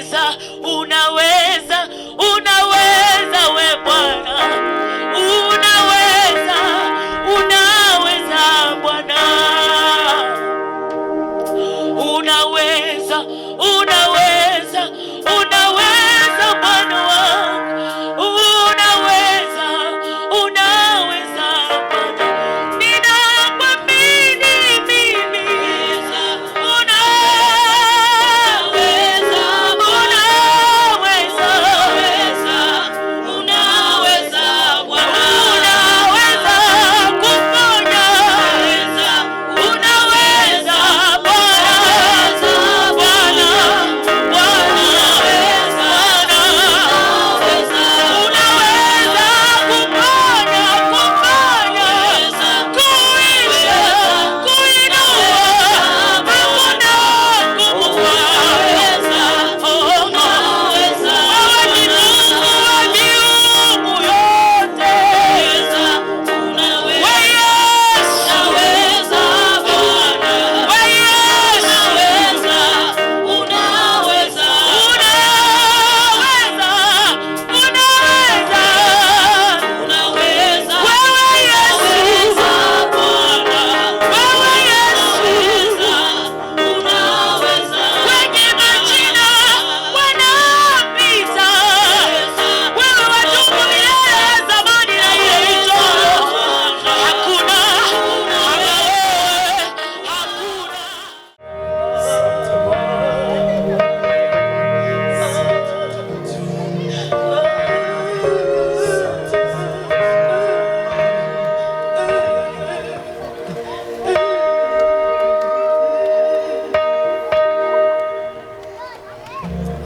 unaweza, unaweza, unaweza we Bwana, unaweza, unaweza Bwana, unaweza, unaweza, unaweza Bwana wangu, unaweza, unaweza Bwana, ninakuamini mimi,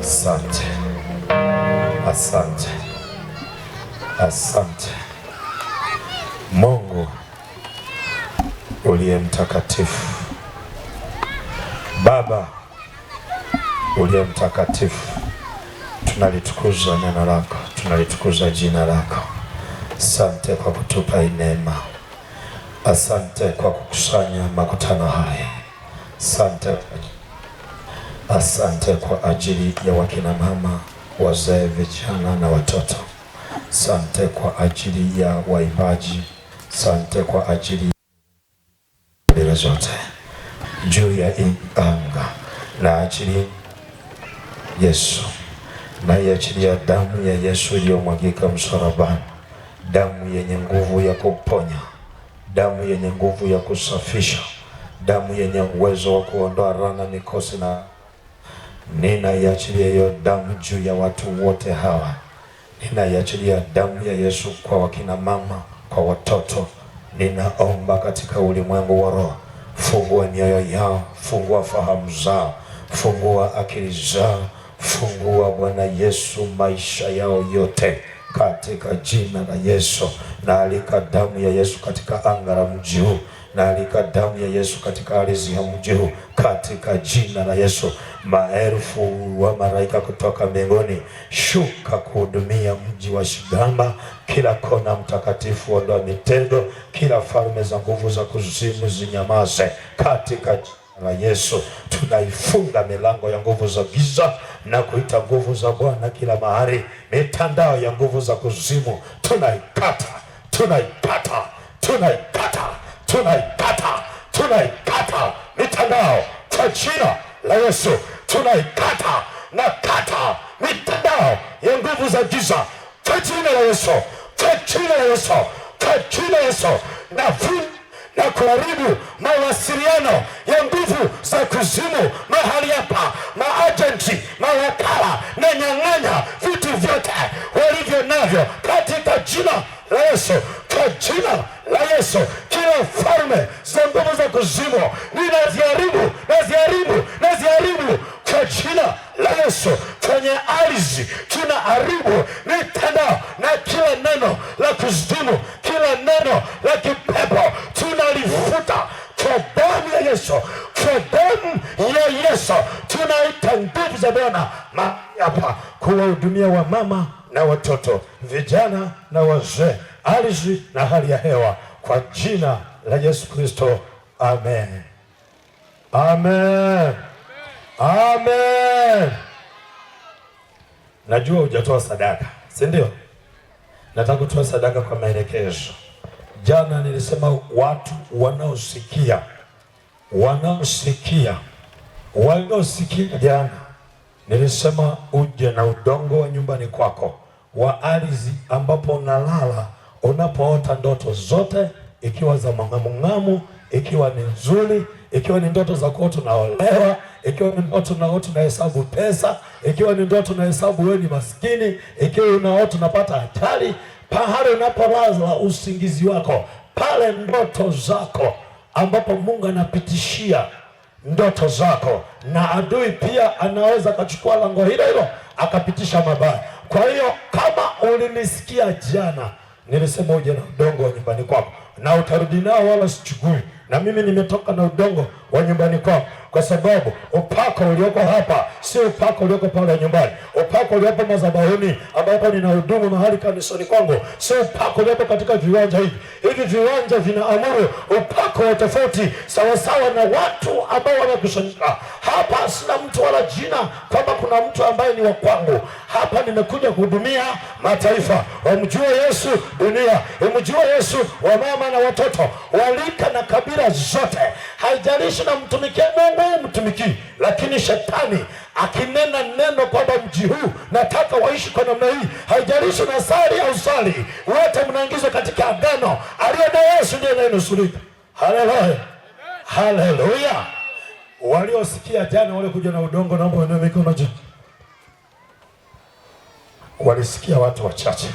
Asante, asante, asante Mungu uliye mtakatifu, Baba uliye mtakatifu, tunalitukuza neno lako, tunalitukuza jina lako. Asante kwa kutupa neema, asante kwa kukusanya makutano haya, asante kwa ajili ya wakina mama, wazee, vijana na watoto. Asante kwa ajili ya waimbaji, asante kwa ajili ya zote juu ya anga, na ajili Yesu, na ajili ya damu ya Yesu iliyomwagika msalabani, damu yenye nguvu ya kuponya, damu yenye nguvu ya kusafisha, damu yenye uwezo wa kuondoa laana, mikosi na ninaiachilia hiyo damu juu ya watu wote hawa. Ninaiachilia damu ya Yesu kwa wakina mama, kwa watoto. Ninaomba katika ulimwengu wa roho, fungua mioyo yao, fungua fahamu zao, fungua akili zao, fungua Bwana Yesu maisha yao yote katika jina la Yesu. Na alika damu ya Yesu katika anga la mji huu, na alika damu ya Yesu katika ardhi ya mji huu katika jina la Yesu. Maelfu wa malaika kutoka mbinguni shuka kuhudumia mji wa Shigamba, kila kona mtakatifu, ondoa mitego, kila falme za nguvu za kuzimu zinyamaze katika jina la Yesu. Tunaifunga milango ya nguvu za giza na kuita nguvu za Bwana kila mahali. Mitandao ya nguvu za kuzimu tunaikata, tunaikata, tunaikata, tunaikata, tunaikata mitandao kwa jina la Yesu. Tunaikata na kata mitandao ya nguvu za giza kwa jina la Yesu, kwa jina la Yesu, kwa jina la Yesu. Na kuharibu mawasiliano ya nguvu za kuzimu mahali hapa, maagenti, mawakala, na nyang'anya vitu vyote walivyo navyo katika jina la Yesu, kwa jina la Yesu. Kila falme za nguvu za kuzimu ninaziharibu, naziharibu, naziharibu kwa jina la Yesu. Kwenye ardhi tunaharibu mitandao na kila neno la kuzimu, kila neno la kipepo tunalifuta kwa damu ya Yesu, kwa damu ya Yesu. Tunaita nguvu za Bwana hapa kuwahudumia wamama na watoto, vijana na wazee, ardhi na hali ya hewa, kwa jina la Yesu Kristo. Amen. Amen. Amen. Najua hujatoa sadaka, si ndio? Nataka kutoa sadaka kwa maelekezo. Jana nilisema watu wanaosikia jana nilisema uje na udongo wa nyumbani kwako, wa ardhi ambapo unalala, unapoota ndoto zote, ikiwa za mang'amu, ikiwa ni nzuri, ikiwa ni ndoto za kuota unaolewa, ikiwa ni ndoto unaota unahesabu pesa, ikiwa ni ndoto unahesabu wewe ni maskini, ikiwa unaota unapata hatari, pahali unapolaza usingizi wako, pale ndoto zako ambapo Mungu anapitishia ndoto zako, na adui pia anaweza akachukua lango hilo hilo akapitisha mabaya. Kwa hiyo kama ulinisikia jana, nilisema uje na udongo wa nyumbani kwako, na utarudi nao, wala sichukui. Na mimi nimetoka na udongo wa nyumbani kwako, kwa sababu upako ulioko hapa si upako ulioko pale nyumbani. Upako uliopo madhabahuni ambapo ninahudumu mahali kanisani kwangu si upako uliopo katika viwanja hivi. Hivi viwanja vinaamuru upako wa tofauti, sawasawa na watu ambao wamekusanyika hapa. Sina mtu wala jina kwamba kuna mtu ambaye ni wa kwangu. Hapa nimekuja kuhudumia mataifa wamjue Yesu, dunia imjue Yesu, wamama na watoto, walika na kabila zote. Haijalishi na mtumikie Mungu mtumiki, lakini shetani akinena neno kwamba mji huu nataka waishi kwa namna hii, haijalishi na sali au sali, wote mnaingizwa katika agano. Aliye na Yesu ndiye anayenusurika. Haleluya, haleluya. Waliosikia jana, wale kuja na udongo, naomba wainue mikono juu. Walisikia watu wachache.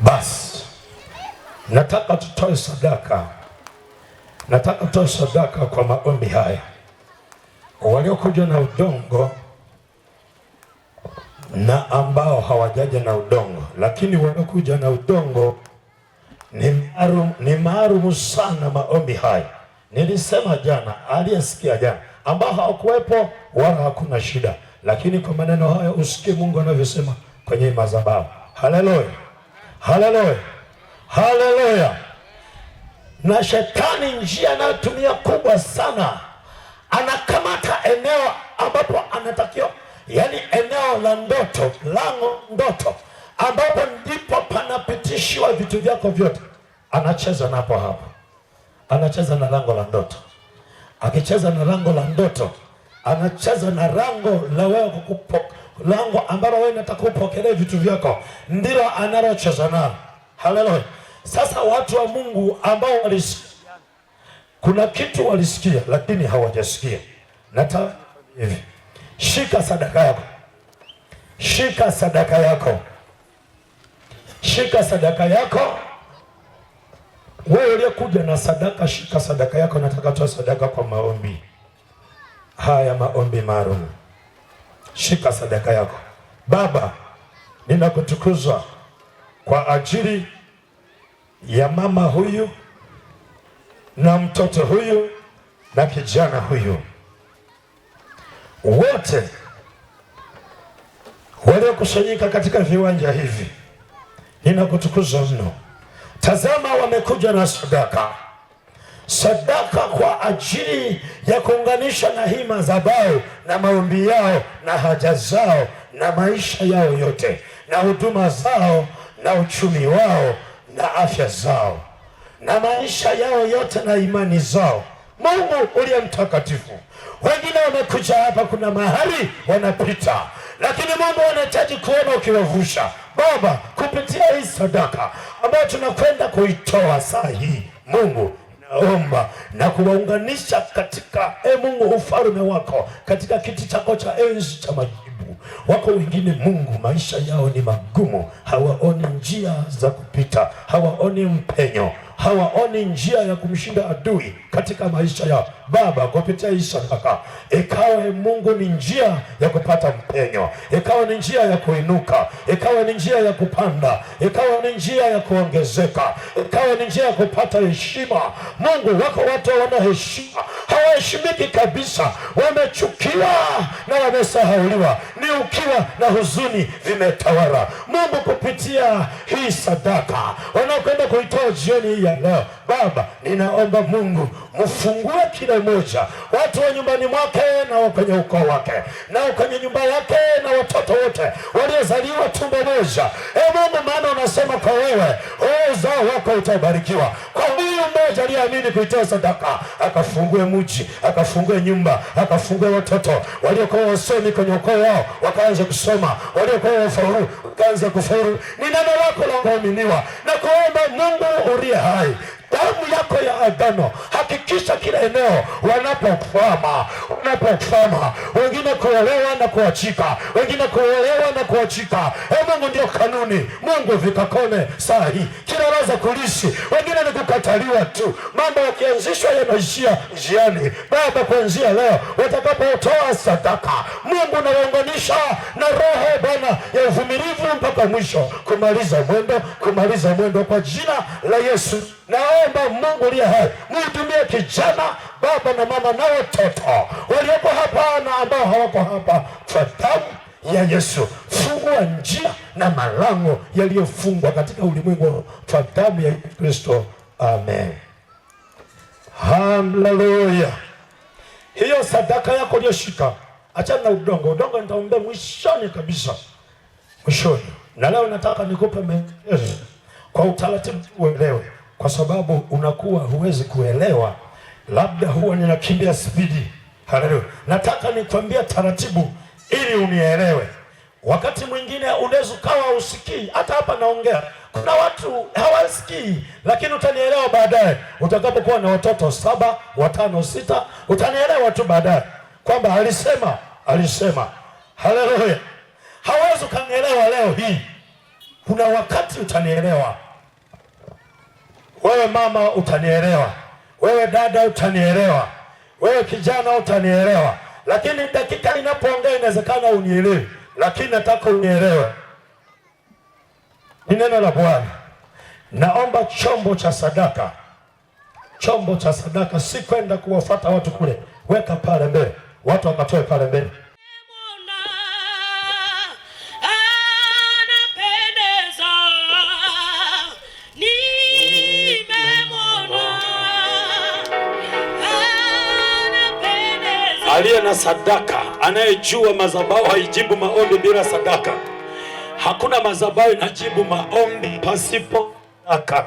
Basi nataka tutoe sadaka. Nataka tutoe sadaka kwa maombi haya. Waliokuja na udongo na ambao hawajaja na udongo, lakini waliokuja na udongo ni maalum sana maombi haya. Nilisema jana, aliyesikia jana, ambao hawakuwepo wala hakuna shida, lakini kwa maneno haya usikie Mungu anavyosema kwenye madhabahu. Haleluya, haleluya, haleluya. Na shetani njia anayotumia kubwa sana, anakamata eneo ambapo anatakiwa, yani eneo la ndoto, lango ndoto, ambapo ndipo panapitishiwa vitu vyako vyote. Anacheza napo hapo, anacheza na lango la ndoto. Akicheza na lango la ndoto, anacheza na lango la wewe lango ambalo wewe unataka upokelee vitu vyako, ndilo analocheza nalo. Haleluya. Sasa watu wa Mungu ambao walisikia, kuna kitu walisikia lakini hawajasikia. Nataka hivi, shika sadaka yako, shika sadaka yako, shika sadaka yako. Wewe uliyekuja na sadaka, shika sadaka yako. Nataka toa sadaka kwa maombi haya, maombi maalum. Shika sadaka yako. Baba, ninakutukuza kwa ajili ya mama huyu na mtoto huyu na kijana huyu, wote waliokusanyika katika viwanja hivi, ninakutukuza mno. Tazama, wamekuja na sadaka, sadaka kwa ajili ya kuunganisha na hii madhabahu na maombi yao na haja zao na maisha yao yote na huduma zao na uchumi wao na afya zao na maisha yao yote na imani zao. Mungu uliye mtakatifu, wengine wamekuja hapa, kuna mahali wanapita, lakini Mungu wanahitaji kuona ukiwavusha. Baba, kupitia hii sadaka ambayo tunakwenda kuitoa saa hii, Mungu naomba na kuwaunganisha katika Mungu ufalme wako, katika kiti chako cha enzi cha majibu. Wako wengine Mungu maisha yao ni magumu, hawaoni njia za kupita, hawaoni mpenyo, hawaoni njia ya kumshinda adui katika maisha yao. Baba, kupitia hii sadaka ikawe Mungu ni njia ya kupata mpenyo, ikawe ni njia ya kuinuka, ikawe ni njia ya kupanda, ikawe ni njia ya kuongezeka, ikawe ni njia ya kupata heshima. Mungu, wako watu wana heshima, hawaheshimiki kabisa, wamechukiwa na wamesahauliwa, ni ukiwa na huzuni vimetawala. Mungu, kupitia hii sadaka wanaokwenda kuitoa jioni hii ajili ya leo. Baba, ninaomba Mungu mfungue kila mmoja, watu wa nyumbani mwake na kwenye ukoo wake na kwenye nyumba yake na watoto wote waliozaliwa tumbo moja. Mungu, maana unasema kwa wewe uzao wako utabarikiwa. Kwa huyu mmoja aliyeamini kuitoa sadaka, akafungue mji, akafungue nyumba, akafungue watoto waliokuwa wasomi kwenye ukoo wao wakaanza kusoma, waliokuwa wafaulu wakaanza kufaulu. Ni neno lako la kuaminiwa na kuomba Mungu uliye hai, damu yako ya agano, hakikisha kila eneo wanapokwama, wengine kuolewa na kuachika, wengine kuolewa na kuachika. Mungu ndio kanuni. Mungu vikakome saa hii, kila raza kulishi, wengine ni kukataliwa tu, mambo yakianzishwa yanaishia njiani. Baba, kuanzia leo watakapotoa sadaka, Mungu nawaunganisha na roho Bwana ya uvumilivu mpaka mwisho, kumaliza mwendo kwa jina la Yesu. Naomba Mungu aliye hai mhudumie kijana, baba na mama na watoto walioko hapa na ambao hawako hapa, kwa damu ya Yesu. Fungua njia na malango yaliyofungwa katika ulimwengu kwa damu ya Kristo. Amen. Haleluya. Hiyo sadaka yako uliyoshika, achana na udongo nitaombea mwishoni kabisa, mwishoni. Na leo nataka nikupe maelezo kwa utaratibu uelewe, kwa sababu unakuwa huwezi kuelewa, labda huwa ninakimbia spidi. Haleluya. Nataka nikwambia taratibu ili unielewe. Wakati mwingine unaweza ukawa usikii, hata hapa naongea kuna watu hawasikii, lakini utanielewa baadaye utakapokuwa na watoto 7, 5, 6, utanielewa tu baadaye kwamba alisema. Haleluya. Hawezi kanielewa leo hii, kuna wakati utanielewa. Wewe mama utanielewa, wewe dada utanielewa, wewe kijana utanielewa, lakini dakika inapoongea inawezekana unielewe, lakini nataka unielewe. Ni neno la Bwana. Naomba chombo cha sadaka, si kwenda kuwafuata watu kule, weka pale mbele, watu wakatoe pale mbele. Aliye na sadaka, anayejua madhabahu haijibu maombi bila sadaka. Hakuna madhabahu inajibu maombi pasipo sadaka.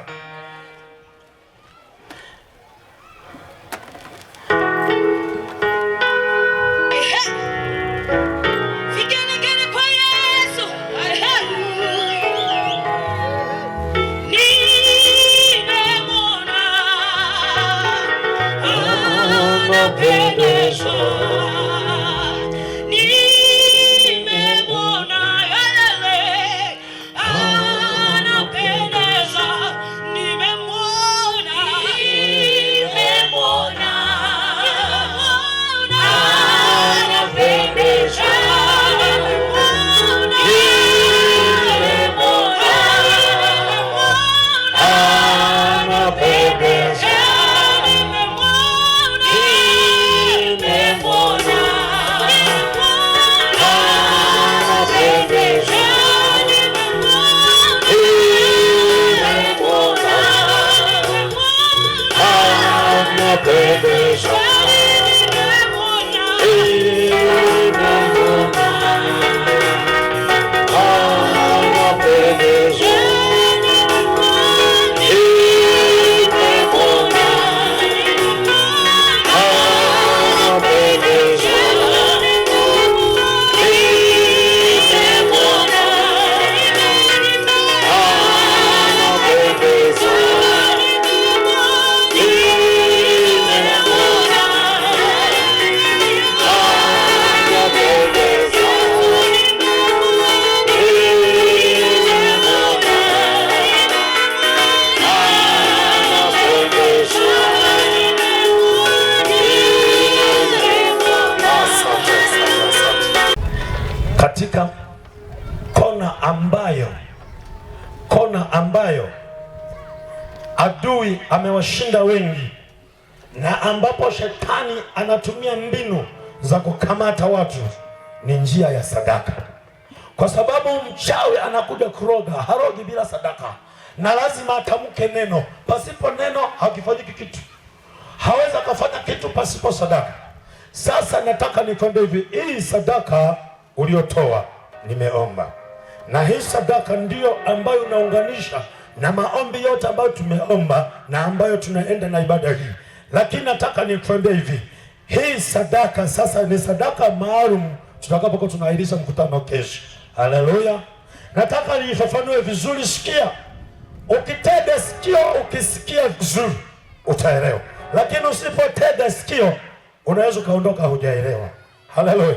Katika kona ambayo adui amewashinda wengi, na ambapo shetani anatumia mbinu za kukamata watu, ni njia ya sadaka. Kwa sababu mchawi anakuja kuroga, harogi bila sadaka. na lazima atamke neno. Pasipo neno hakifanyiki kitu. Hawezi akafanya kitu pasipo sadaka. Sasa nataka nikwambie hivi, hii sadaka uliotoa nimeomba, na hii sadaka ndiyo ambayo unaunganisha na maombi yote ambayo tumeomba na ambayo tunaenda na ibada hii. Lakini nataka nikwambie hivi, hii sadaka sasa ni sadaka maalum tutakapokuwa tunaahirisha mkutano kesho. Haleluya. Nataka nifafanue vizuri. Sikia, ukitega sikio, ukisikia vizuri utaelewa, lakini usipotega sikio unaweza ukaondoka hujaelewa. Haleluya.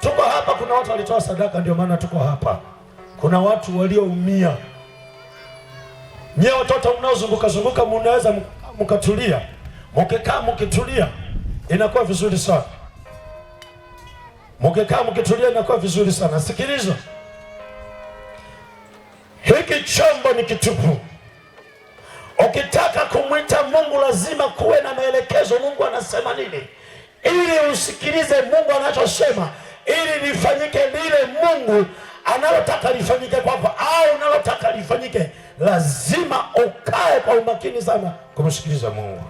Tuko hapa, kuna watu walitoa sadaka, ndio maana tuko hapa. Kuna watu walioumia. Nyie watoto mnaozunguka zunguka, mnaweza mkatulia. Mkikaa mkitulia inakuwa vizuri sana. Mkikaa mkitulia inakuwa vizuri sana. Sikiliza, hiki chombo ni kitupu. Ukitaka kumwita Mungu lazima kuwe na maelekezo. Mungu anasema nini, ili usikilize Mungu anachosema, ili lifanyike lile Mungu analotaka lifanyike kwako, au unalotaka lifanyike. Lazima ukae kwa umakini sana kumsikiliza Mungu.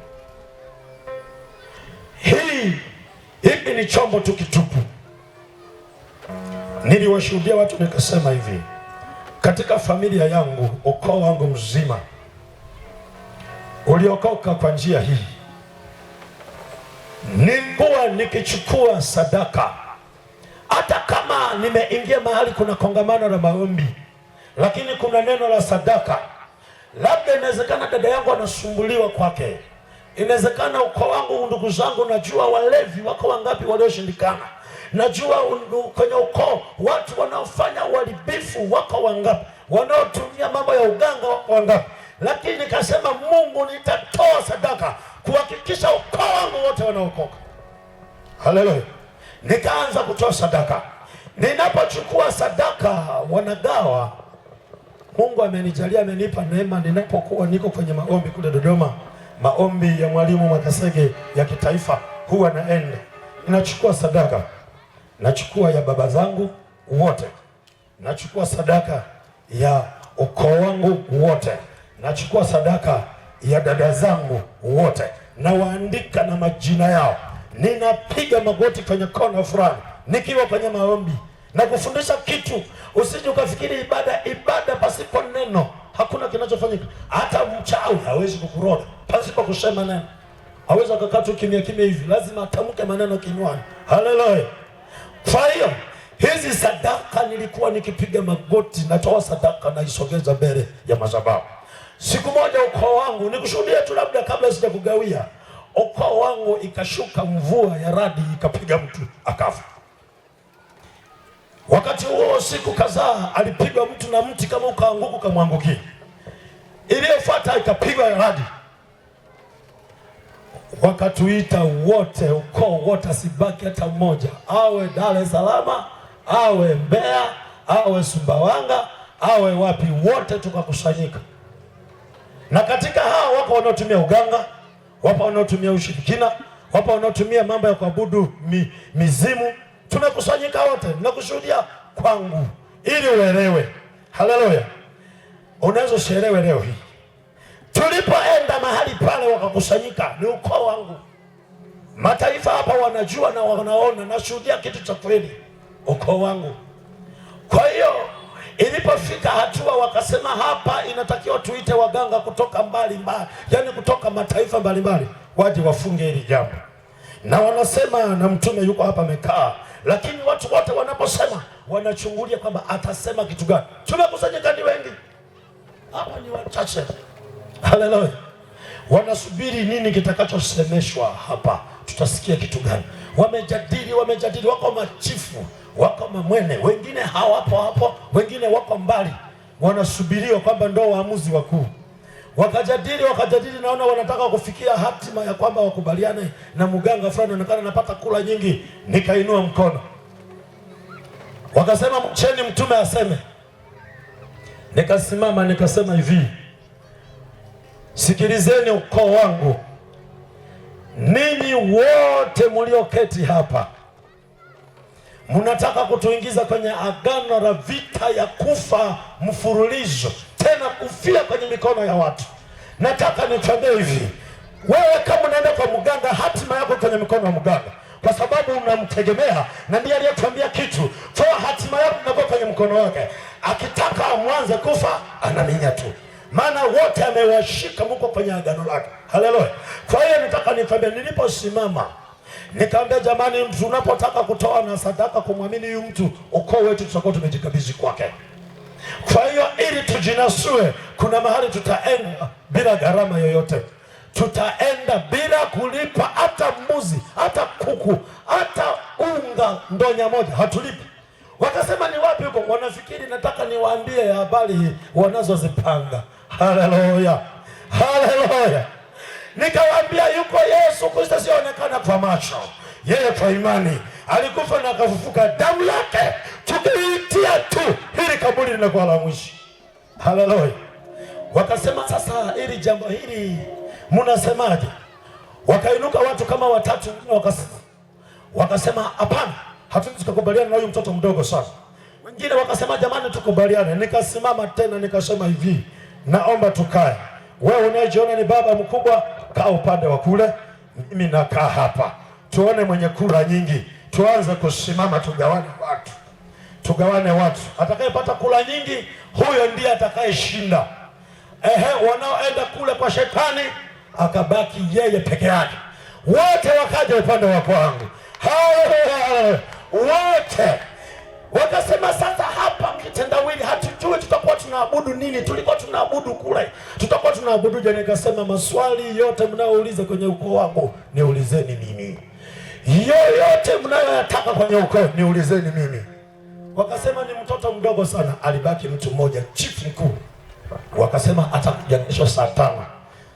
Hiki ni chombo tu kitupu. Niliwashuhudia watu nikasema hivi, katika familia yangu, ukoo wangu mzima uliokoka kwa njia hii. Nilikuwa nikichukua sadaka, hata kama nimeingia mahali kuna kongamano la maombi, lakini kuna neno la sadaka. Labda inawezekana dada yangu anasumbuliwa kwake, inawezekana ukoo wangu, ndugu zangu, najua walevi wako wangapi walioshindikana, najua kwenye ukoo watu wanaofanya uharibifu wako wangapi, wanaotumia mambo ya uganga wako wangapi. Lakini nikasema, Mungu, nitatoa sadaka kuhakikisha ukoo wangu wote wanaokoka. Haleluya. Nikaanza kutoa sadaka. Ninapochukua sadaka wanagawa. Mungu amenijalia, amenipa neema. Ninapokuwa niko kwenye maombi kule Dodoma, maombi ya Mwalimu Mwakasege ya kitaifa, huwa naenda ninachukua sadaka. Nachukua ya baba zangu wote, nachukua sadaka ya ukoo wangu wote, nachukua sadaka ya dada zangu wote, na waandika na majina yao. Ninapiga magoti kwenye kona fulani nikiwa kwenye maombi na kufundisha kitu. Usije ukafikiri ibada pasipo neno hakuna kinachofanyika. Hata mchawi hawezi kukuroga pasipo kusema neno. Hawezi akakaa tu kimya kimya hivi, lazima atamke maneno kinywani. Haleluya. Kwa hiyo hizi sadaka nilikuwa nikipiga magoti, natoa sadaka na isogeza mbele ya madhabahu. Siku moja ukoo wangu, nikushuhudia tu labda kabla sijakugawia, ukoo wangu ikashuka mvua ya radi, ikapiga mtu akafa. Wakati huo siku kadhaa alipigwa mtu na mti kama ukaanguka kamwangukia. Iliyofuata ikapigwa radi. Wakatuita wote, ukoo wote, asibaki hata mmoja, awe Dar es Salaam, awe Mbeya, awe Sumbawanga, awe wapi, wote tukakusanyika. Na katika hao wako wanaotumia uganga, wapo wanaotumia ushirikina, wapo wanaotumia mambo ya kuabudu mizimu. Tumekusanyika wote, nakushuhudia kwangu ili uelewe. Haleluya. Unaweza usielewe leo hii. Tulipoenda mahali pale wakakusanyika, ni ukoo wangu. Mataifa hapa wanajua na wanaona, nashuhudia kitu cha kweli, ukoo wangu. Kwa hiyo ilipofika hatua wakasema hapa inatakiwa tuite waganga kutoka mbali, yani kutoka mataifa mbalimbali waje wafunge hili jambo. Na wanasema na mtume yuko hapa amekaa, lakini watu wote wanaposema wanachungulia kwamba atasema kitu gani. Tumekusanyika ni wengi, hapa ni wachache. Haleluya. Wanasubiri nini kitakachosemeshwa hapa, tutasikia kitu gani. Wamejadili, wako machifu, wako mamwene, wengine hawapo, wengine wako mbali, wanasubiriwa kwamba ndio waamuzi wakuu. Wakajadili, naona wanataka kufikia hatima ya kwamba wakubaliane na mganga fulani, anaonekana anapata kula nyingi. Nikainua mkono, wakasema mcheni mtume aseme. Nikasimama nikasema hivi, sikilizeni ukoo wangu, ninyi wote mlioketi hapa, mnataka kutuingiza kwenye agano la vita ya kufa mfululizo tena kufia kwenye mikono ya watu. Nataka nikwambie hivi, wewe kama unaenda kwa mganga, hatima yako kwenye mikono ya mganga, kwa sababu unamtegemea na ndiye aliyekwambia kitu. Kwa hatima yako inakuwa kwenye mkono wake. Akitaka amwanze kufa, anaminya tu, maana wote amewashika, mko kwenye agano lake. Haleluya. Kwa hiyo nataka nikwambie, niliposimama nikamwambia, jamani, mtu unapotaka kutoa na sadaka kumwamini huyu mtu, ukoo wetu tutakuwa tumejikabidhi kwake. Kwa hiyo ili tujinasue, kuna mahali tutaenda bila gharama yoyote. Tutaenda bila kulipa hata mbuzi, hata kuku, hata unga ndonya moja hatulipi. Wakasema ni wapi huko? Wanafikiri nataka niwaambie habari wanazozipanga. Haleluya, haleluya. Nikawaambia yuko Yesu Kristo, sionekana kwa macho, yeye kwa imani alikufa na akafufuka, damu yake tukiitia tu hili kaburi linakuwa la mwisho. Haleluya. Wakasema sasa hili jambo hili mnasemaje? Wakainuka watu kama watatu, wakasema hapana, hatuwezi kukubaliana na huyu mtoto mdogo sana. Wengine wakasema jamani, tukubaliane. Nikasimama tena nikasema hivi, naomba tukae. Wewe unayejiona ni baba mkubwa, kaa upande wa kule, mimi nakaa hapa. Tuone mwenye kura nyingi, tuanze kusimama, tugawane watu. Atakayepata kura nyingi, huyo ndiye atakayeshinda. Wanaoenda kule kwa shetani, akabaki yeye peke yake. Wote wakaja upande wa kwangu. Wote wakasema sasa hapa kitendawili hatujui tutakuwa tunaabudu nini. Tulikuwa tunaabudu kule, tutakuwa tunaabudu je? Nikasema maswali yote mnayouliza kwenye ukoo wangu niulizeni mimi, yoyote mnayoyataka kwenye ukoo niulizeni mimi. Wakasema ni mtoto mdogo sana. Alibaki mtu mmoja, chief mkuu. Wakasema atakuja kesho saa 5.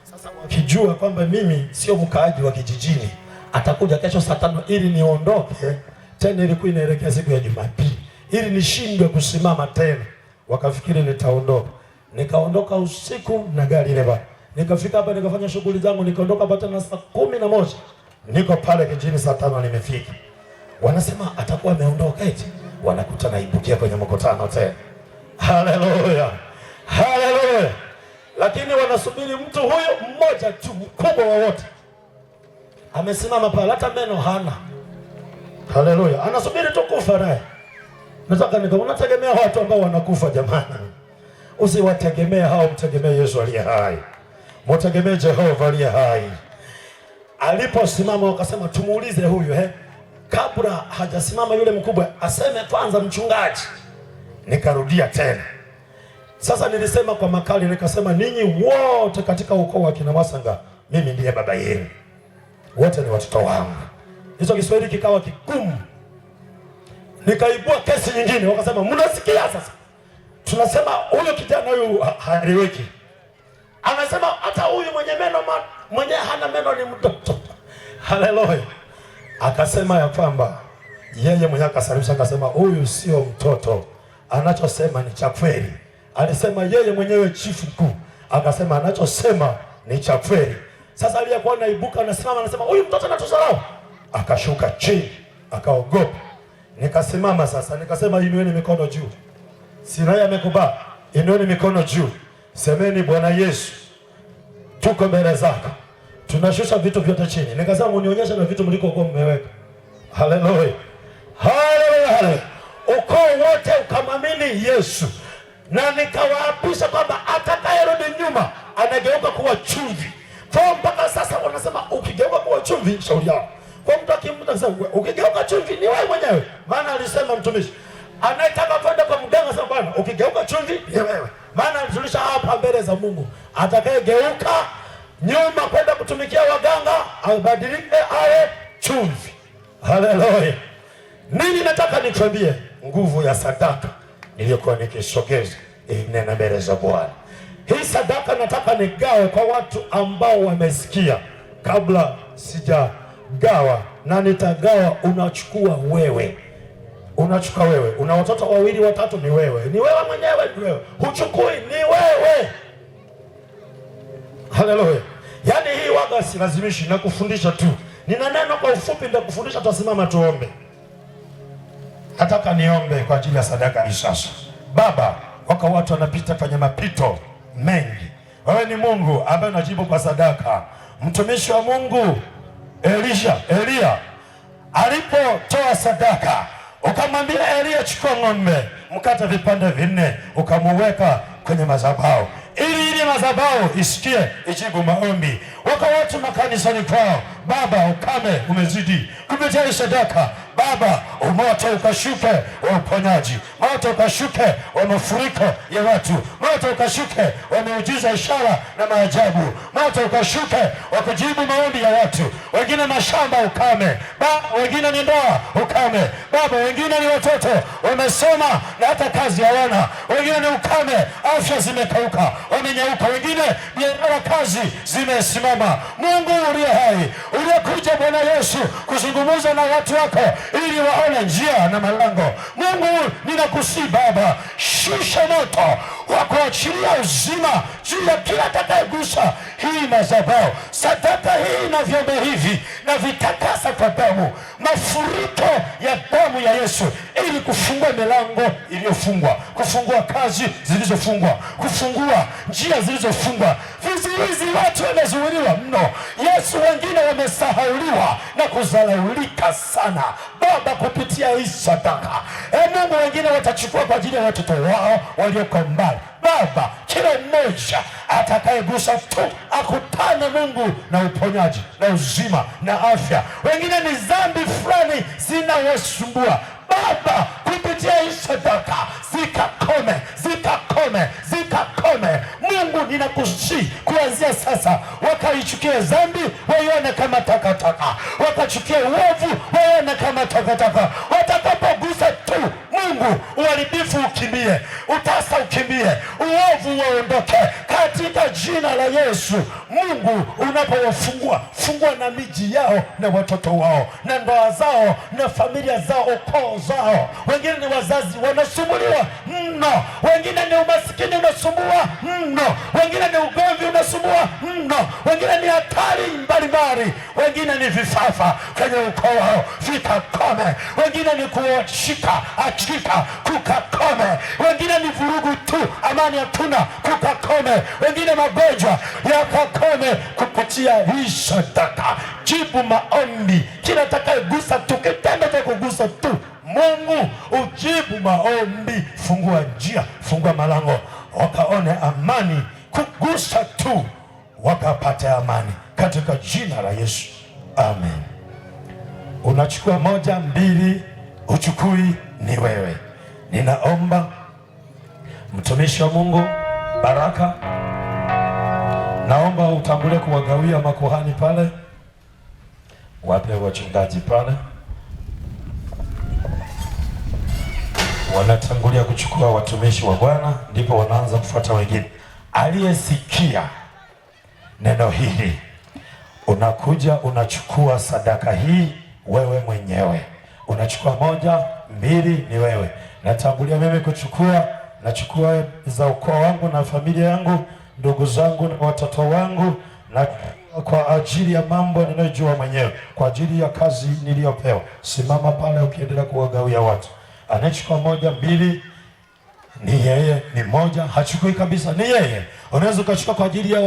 Sasa wakijua kwamba mimi sio mkaaji wa kijijini, atakuja kesho saa 5 ili niondoke tena. Ilikuwa inaelekea siku ya Jumapili, ili nishindwe kusimama tena. Wakafikiri nitaondoka. Nikaondoka usiku na gari ile baba. Nikafika hapa nikafanya shughuli zangu, nikaondoka hapa tena saa 11. Niko pale kijijini saa 5 nimefika. Wanasema atakuwa ameondoka eti. Wanakuta naibukia kwenye mkutano tena. Haleluya. Haleluya. Lakini wanasubiri mtu huyo mmoja tu, mkubwa wa wote. Amesimama pale, hata meno hana. Haleluya. Anasubiri tu kufa naye. Nataka unategemea watu ambao wanakufa jamani. Usiwategemee hao, mtegemee Yesu aliye hai. Mtegemee Jehova aliye hai. Aliposimama wakasema tumuulize huyu kabla hajasimama yule mkubwa aseme kwanza mchungaji. Nikarudia tena. Sasa nilisema kwa makali, nikasema ninyi wote katika ukoo wa kina Masanga, mimi ndiye baba yenu. Wote ni watoto wangu. Hicho Kiswahili kikawa kigumu. Nikaibua kesi nyingine, wakasema mnasikia sasa? Tunasema huyo kijana huyu haliweki. Anasema hata huyu mwenye meno mwenye hana meno ni mtoto. Haleluya. Akasema ya kwamba yeye mwenye akasalimisha, akasema huyu sio mtoto, anachosema ni cha kweli. Alisema yeye mwenyewe chifu mkuu, akasema anachosema ni cha kweli. Sasa aliyekuwa naibuka anasimama, anasema huyu mtoto anatusalau. Akashuka chini, akaogopa. Nikasimama sasa, nikasema inueni mikono juu. Sinaya amekubali, inueni mikono juu. Semeni Bwana Yesu, tuko mbele zako. Tunashusha vitu vyote chini. Nikasema unionyeshe na vitu mlikokuwa mmeweka. Haleluya. Haleluya. Ukoo wote ukamwamini Yesu. Na nikawaapisha kwamba atakayerudi nyuma anageuka kuwa chumvi. Kwa mpaka sasa wanasema ukigeuka kuwa chumvi shauri yako. Kwa mtu akimta sasa ukigeuka chumvi ni wewe mwenyewe. Maana alisema mtumishi anayetaka kwenda kwa mganga sasa, bwana ukigeuka chumvi ni wewe. Maana alisuluhisha hapa mbele za Mungu. Atakayegeuka nyuma kwenda kutumikia waganga abadilike awe chumvi. Haleluya. Nini nataka nikwambie? Nguvu ya sadaka niliyokuwa nikisogeza inena mbele za Bwana. Hii sadaka nataka nigawe kwa watu ambao wamesikia kabla sijagawa, na nitagawa. Unachukua wewe. Unachukua wewe. Una watoto 2 watatu, ni wewe. Ni wewe mwenyewe, ni wewe. Huchukui, ni wewe. Haleluya. Yaani hii waga silazimishi na kufundisha tu. Nina neno kwa ufupi ndio kufundisha. Tusimama tuombe. Nataka niombe kwa ajili ya sadaka hii sasa. Baba wako watu wanapita kwenye mapito mengi. Wewe ni Mungu ambaye unajibu kwa sadaka. Mtumishi wa Mungu Elia alipotoa sadaka, ukamwambia Elia, chukua ng'ombe mkate vipande 4 ukamuweka kwenye madhabahu ili madhabahu isikie ijibu maombi. Wako watu makanisani kwao, Baba, ukame umezidi, kupitia sadaka Baba, moto ukashuke wa uponyaji, moto ukashuke wa mafuriko ya watu, moto ukashuke wa miujiza, ishara na maajabu, moto ukashuke wa kujibu maombi ya watu. Wengine mashamba ukame, wengine ni ndoa ukame, Baba, wengine ni watoto wamesoma na hata kazi hawana, wengine ni ukame, afya zimekauka, wamenyauka, wengine biashara, kazi zimesimama. Mungu uliye hai, uliyekuja Bwana Yesu kuzungumza na watu wako ili waone njia na malango, Mungu ninakusihi Baba, shusha moto wa kuachilia uzima juu ya kila atakayegusa hii madhabahu. Sadaka hii na vyombo hivi na vitakasa kwa damu, mafuriko ya damu ya Yesu, ili kufungua milango iliyofungwa, kufungua kazi zilizofungwa, kufungua njia zilizofungwa. Vizuizi, watu wamezuiliwa mno Yesu, wengine wamesahauliwa na kudharaulika sana Baba kupitia hii sadaka. Mungu, wengine watachukua kwa ajili ya watoto wao walioko mbali Baba. Kila mmoja atakayegusa tu akutane Mungu na uponyaji na uzima na afya. Wengine ni dhambi fulani zinawasumbua Baba, kupitia hii sadaka zikakome, zikakome, zikakome. Mungu ninakusihi kuanzia sasa, wakaichukia dhambi waione kama takataka, wakachukia uovu waione kama takataka. Watakapogusa tu Mungu, uharibifu ukimbie, utasa ukimbie, uovu waondoke katika jina la Yesu. Mungu, unapowafungua, fungua na miji yao na watoto wao na ndoa zao na familia zao, ukoo zao. Wengine ni wazazi wanasumbuliwa mno, wengine ni umasikini unasumbua mno, wengine ni ugomvi unasumbua mno, wengine ni hatari mbalimbali, wengine ni vifafa kwenye ukoo wao, vikakome. Wengine ni kushika akika, kukakome. Wengine ni vurugu tu, amani hatuna, kukakome. Wengine magonjwa yakakome kupitia hii sadaka. Jibu maombi, kila atakayegusa tu, kitendo cha kugusa tu, Mungu ujibu maombi. Fungua njia, fungua malango, wakaone amani. Kugusa tu wakapate amani katika jina la Yesu, amen. Unachukua 1, 2, uchukui ni wewe. Ninaomba mtumishi wa Mungu Baraka, naomba utangulie kuwagawia makuhani pale, wape wachungaji pale, wanatangulia kuchukua watumishi wa Bwana, ndipo wanaanza kufuata wengine. Aliyesikia neno hili, unakuja unachukua sadaka hii wewe mwenyewe, unachukua 1, 2 ni wewe. Natangulia mimi kuchukua, nachukua za ukoo wangu na familia yangu, ndugu zangu na watoto wangu, na kwa ajili ya mambo ninayojua mwenyewe, kwa ajili ya kazi niliyopewa. Simama pale ukiendelea kuwagawia watu. Anachukua 1, 2 ni yeye, ni 1 hachukui kabisa, ni yeye. Unaweza ukachukua kwa ajili ya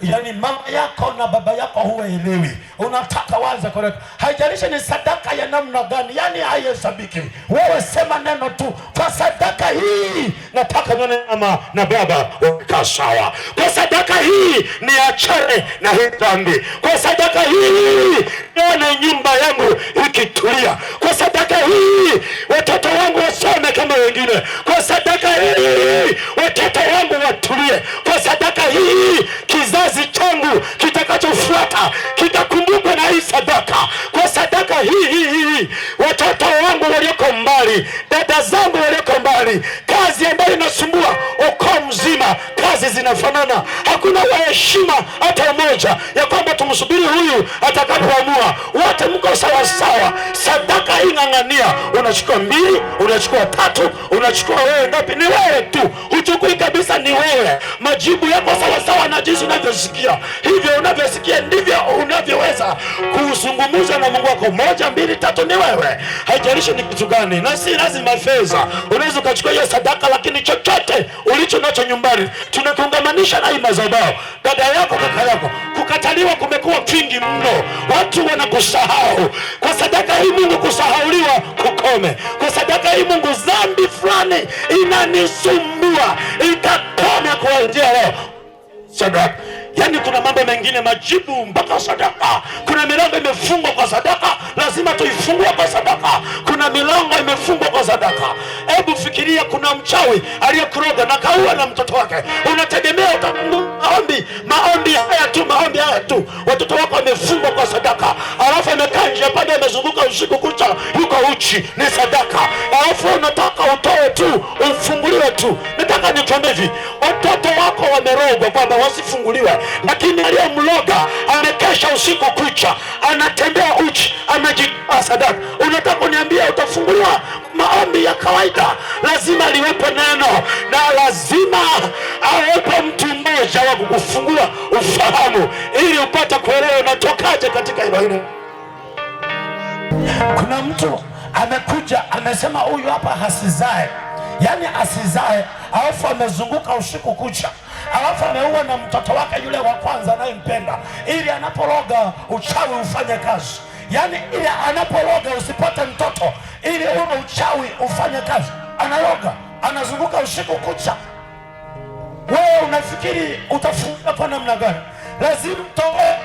yani mama yako na baba yako huwaelewi, unataka waza kwa, haijalishi ni sadaka ya namna gani, yani haihesabiki. Wewe sema neno tu, kwa sadaka hii nataka nione mama na baba wakaa sawa. Kwa sadaka hii niachane na hii dhambi. Kwa sadaka hii nione nyumba yangu ikitulia. Kwa sadaka hii watoto wangu wasome kama wengine. Kwa sadaka hii watoto wangu watulie. Kwa sadaka hii kizazi changu kitakachofuata kitakumbukwa na hii sadaka. Kwa sadaka hii watoto wangu walioko mbali, dada zangu walioko mbali, kazi ambayo inasumbua ukoo mzima, kazi zinafanana, hakuna waheshima hata mmoja ya kwamba tumsubiri huyu atakapoamua. Wote mko sawa sawa. Sadaka hii ng'ang'ania. Unachukua 2, unachukua 3, unachukua wewe ngapi? Ni wewe tu, huchukui kabisa, ni wewe. Majibu yako sawa sawa na jinsi unavyosikia. Hivyo unavyosikia ndivyo unavyoweza kuzungumza na Mungu wako. 1, 2, 3 ni wewe. Haijalishi ni kitu gani, na si lazima fedha. Unaweza ukachukua hiyo sadaka, lakini chochote ulicho nacho nyumbani tunakiungamanisha na hii madhabahu. Dada yako, kaka yako, kukataliwa kumekuwa kingi mno. Watu wanakusahau kwa sadaka hii. Mungu, kusahauliwa kukome kwa sadaka hii. Mungu, dhambi fulani inanisumbua ikakome kuanzia leo. Sadaka, yani kuna mambo mengine majibu mpaka sadaka. Kuna milango imefungwa kwa sadaka, lazima tuifungue kwa sadaka. Kuna milango imefungwa kwa sadaka. Hebu fikiria, kuna mchawi aliyekuroga na kaua na mtoto wake. Unategemea maombi haya tu, watoto wako wamefungwa kwa sadaka. Alafu amekaa nje pale, amezunguka usiku kucha, yuko uchi, ni sadaka. Alafu unataka utoe tu, ufunguliwe tu. Nataka nikwambie hivi, watoto wako wamerogwa kwamba wasifunguliwe, lakini aliyemloga amekesha usiku kucha, anatembea uchi, amejipa sadaka. Unataka kuniambia utafunguliwa? Maombi ya kawaida lazima liwepo neno, na lazima awepo mtu mmoja wa kukufungua ufahamu, ili upate kuelewa unatokaje katika hilo. Kuna mtu amekuja amesema huyu hapa hasizae, yani asizae, alafu amezunguka usiku kucha, alafu ameua na mtoto wake yule wa kwanza anayempenda, ili anaporoga uchawi ufanye kazi. Yani ili anaporoga usipate mtoto, ili ule uchawi ufanye kazi, analoga, anazunguka usiku kucha. Wewe unafikiri utafunga kwa namna gani? Lazima mtoe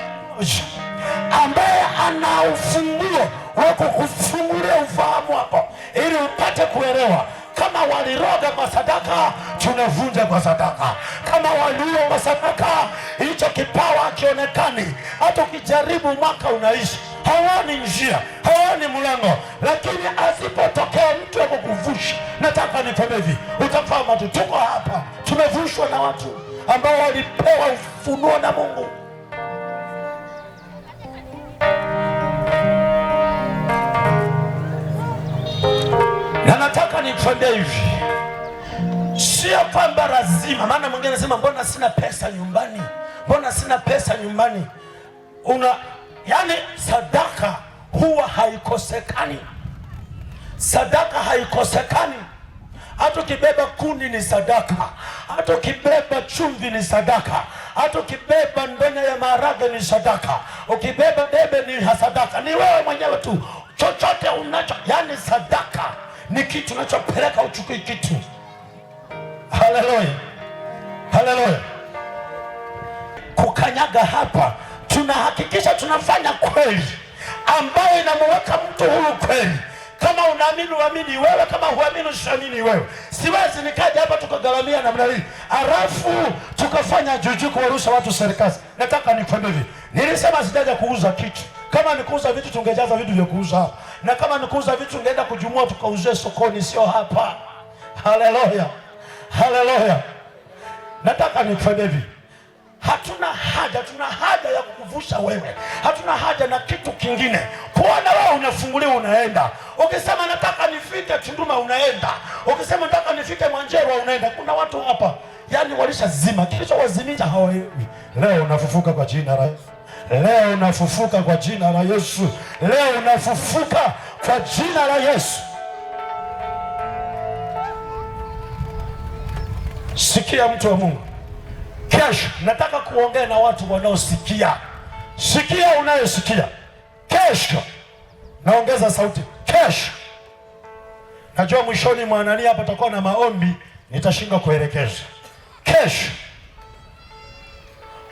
ambaye ana ufunguo wa kukufungulia ufahamu wako, ili upate kuelewa. Kama waliroga kwa sadaka, tunavunja kwa sadaka. Kama waliua kwa sadaka, hicho kipawa hakionekani. Hata ukijaribu mwaka unaishi, haoni njia, haoni mlango. Lakini asipotokea mtu wa kukuvusha, nataka nikwambie hivi, utafahamu tu. Tuko hapa tumevushwa na watu ambao walipewa ufunuo na Mungu. Na nataka nikwambie hivi, sio kwamba lazima. Maana mwingine anasema mbona sina pesa nyumbani, mbona sina pesa nyumbani. Yani sadaka huwa haikosekani, sadaka haikosekani. Hata ukibeba kuni ni sadaka, hata ukibeba chumvi ni sadaka, hata ukibeba ndonyo ya maharage ni sadaka, ukibeba debe ni sadaka. Ni wewe mwenyewe tu, chochote unacho. Yani sadaka ni kitu unachopeleka, uchukui kitu. Haleluya, haleluya. Kukanyaga hapa, tunahakikisha tunafanya kweli ambayo inamweka mtu huru kweli. Kama unaamini uamini wewe, kama huamini usiamini wewe. Siwezi nikaja hapa tukagaramia namna hii alafu tukafanya juju kuwarusha watu serikali. Nataka nikwambie hivi, nilisema sijaja kuuza kitu. Kama nikuuza vitu tungejaza vitu vya kuuza hapa, na kama nikuuza vitu tungeenda kujumua tukauze sokoni, sio hapa. Haleluya, haleluya. Nataka nikwambie hivi, hatuna haja ya kukuvusha wewe. Hatuna haja na kitu kingine. Kuona wewe unafunguliwa unaenda. Ukisema nataka nifike Tunduma unaenda. Ukisema nataka nifike Mwanjerwa unaenda. Kuna watu hapa yani walishazima, kilichowazimisha hawaelewi. Leo unafufuka kwa jina la Yesu. Leo unafufuka kwa jina la Yesu. Leo unafufuka kwa jina la Yesu. Sikia mtu wa Mungu. Kesho nataka kuongea na watu wanaosikia. Sikia unayosikia. Kesho naongeza sauti. Kesho najua mwishoni mwa nani hapa tutakuwa na maombi, nitashindwa kuelekeza. Kesho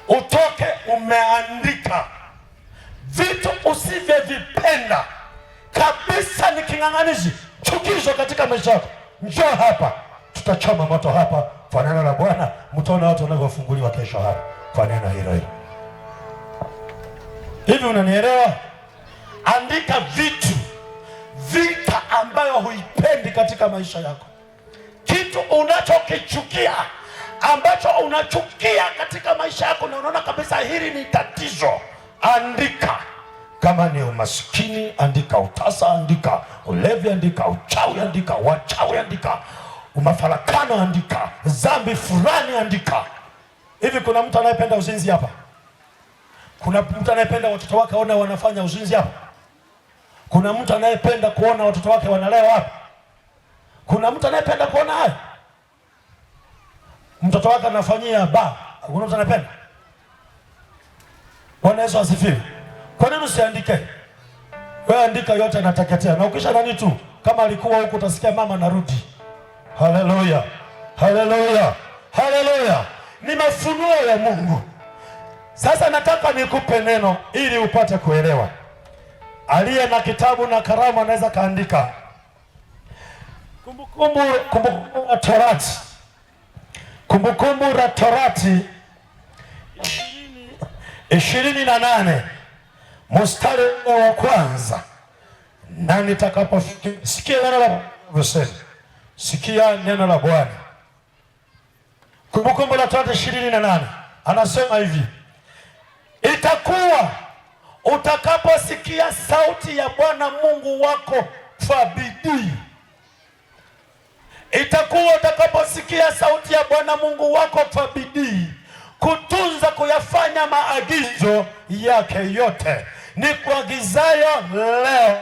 utoke umeandika vitu usivyovipenda kabisa, ni king'ang'anizi, chukizo katika maisha yako. Njoo hapa, tutachoma moto hapa kwa neno la Bwana. Mtaona watu wanavyofunguliwa kesho hapa kwa neno hilo hilo. Hivi unanielewa? Andika vita ambayo huipendi katika maisha yako, kitu unachokichukia, ambacho unachukia katika maisha yako na unaona kabisa hili ni tatizo. Andika. Kama ni umaskini, andika utasa, andika ulevi, andika uchawi, andika wachawi, andika umafarakano, andika dhambi fulani, andika. Hivi kuna mtu anayependa uzinzi hapa? Kuna mtu anayependa watoto wake aone wanafanya uzinzi hapa? Kuna mtu anayependa kuona watoto wake wanalewa hapa? Kuna mtu anayependa kuona haya? mtoto wake anafanyia ba, kuna mtu anapenda? Bwana Yesu asifiwe. Kwa nini usiandike? Wewe andika yote anateketea, na ukisha nani tu, kama alikuwa huko utasikia mama narudi. Haleluya, haleluya, haleluya. Ni mafunuo ya Mungu. Sasa nataka nikupe neno ili upate kuelewa. Aliye na kitabu na kalamu anaweza kaandika. Kumbukumbu la Torati. Kumbukumbu la Torati 28 mstari wa kwanza. Na nitakaposikia neno la Bwana, sikia neno la Bwana. Kumbukumbu la Torati 28 anasema hivi: itakuwa utakaposikia sauti ya Bwana Mungu wako kwa bidii. Itakuwa utakaposikia sauti ya Bwana Mungu wako kwa bidii kutunza kuyafanya maagizo yake yote ni kuagizayo leo,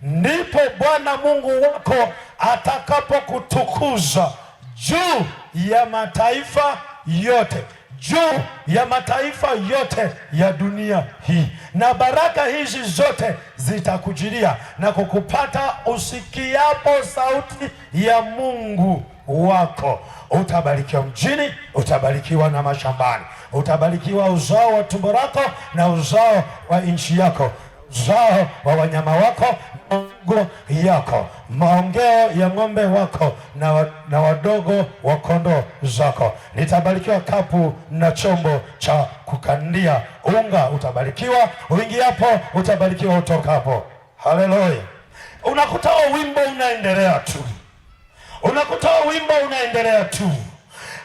ndipo Bwana Mungu wako atakapokutukuza juu ya mataifa yote, juu ya mataifa yote ya dunia hii, na baraka hizi zote zitakujilia na kukupata usikiapo sauti ya Mungu wako. Utabarikiwa mjini, utabarikiwa na mashambani, utabarikiwa uzao wa tumbo lako na uzao wa nchi yako, uzao wa wanyama wako, mifugo yako, maongeo ya ng'ombe wako na wadogo wa kondoo zako. Litabarikiwa kapu na chombo cha kukandia unga. Utabarikiwa uingiapo, utabarikiwa utokapo. Haleluya. Unakuta wimbo unaendelea tu, unakuta wimbo unaendelea tu,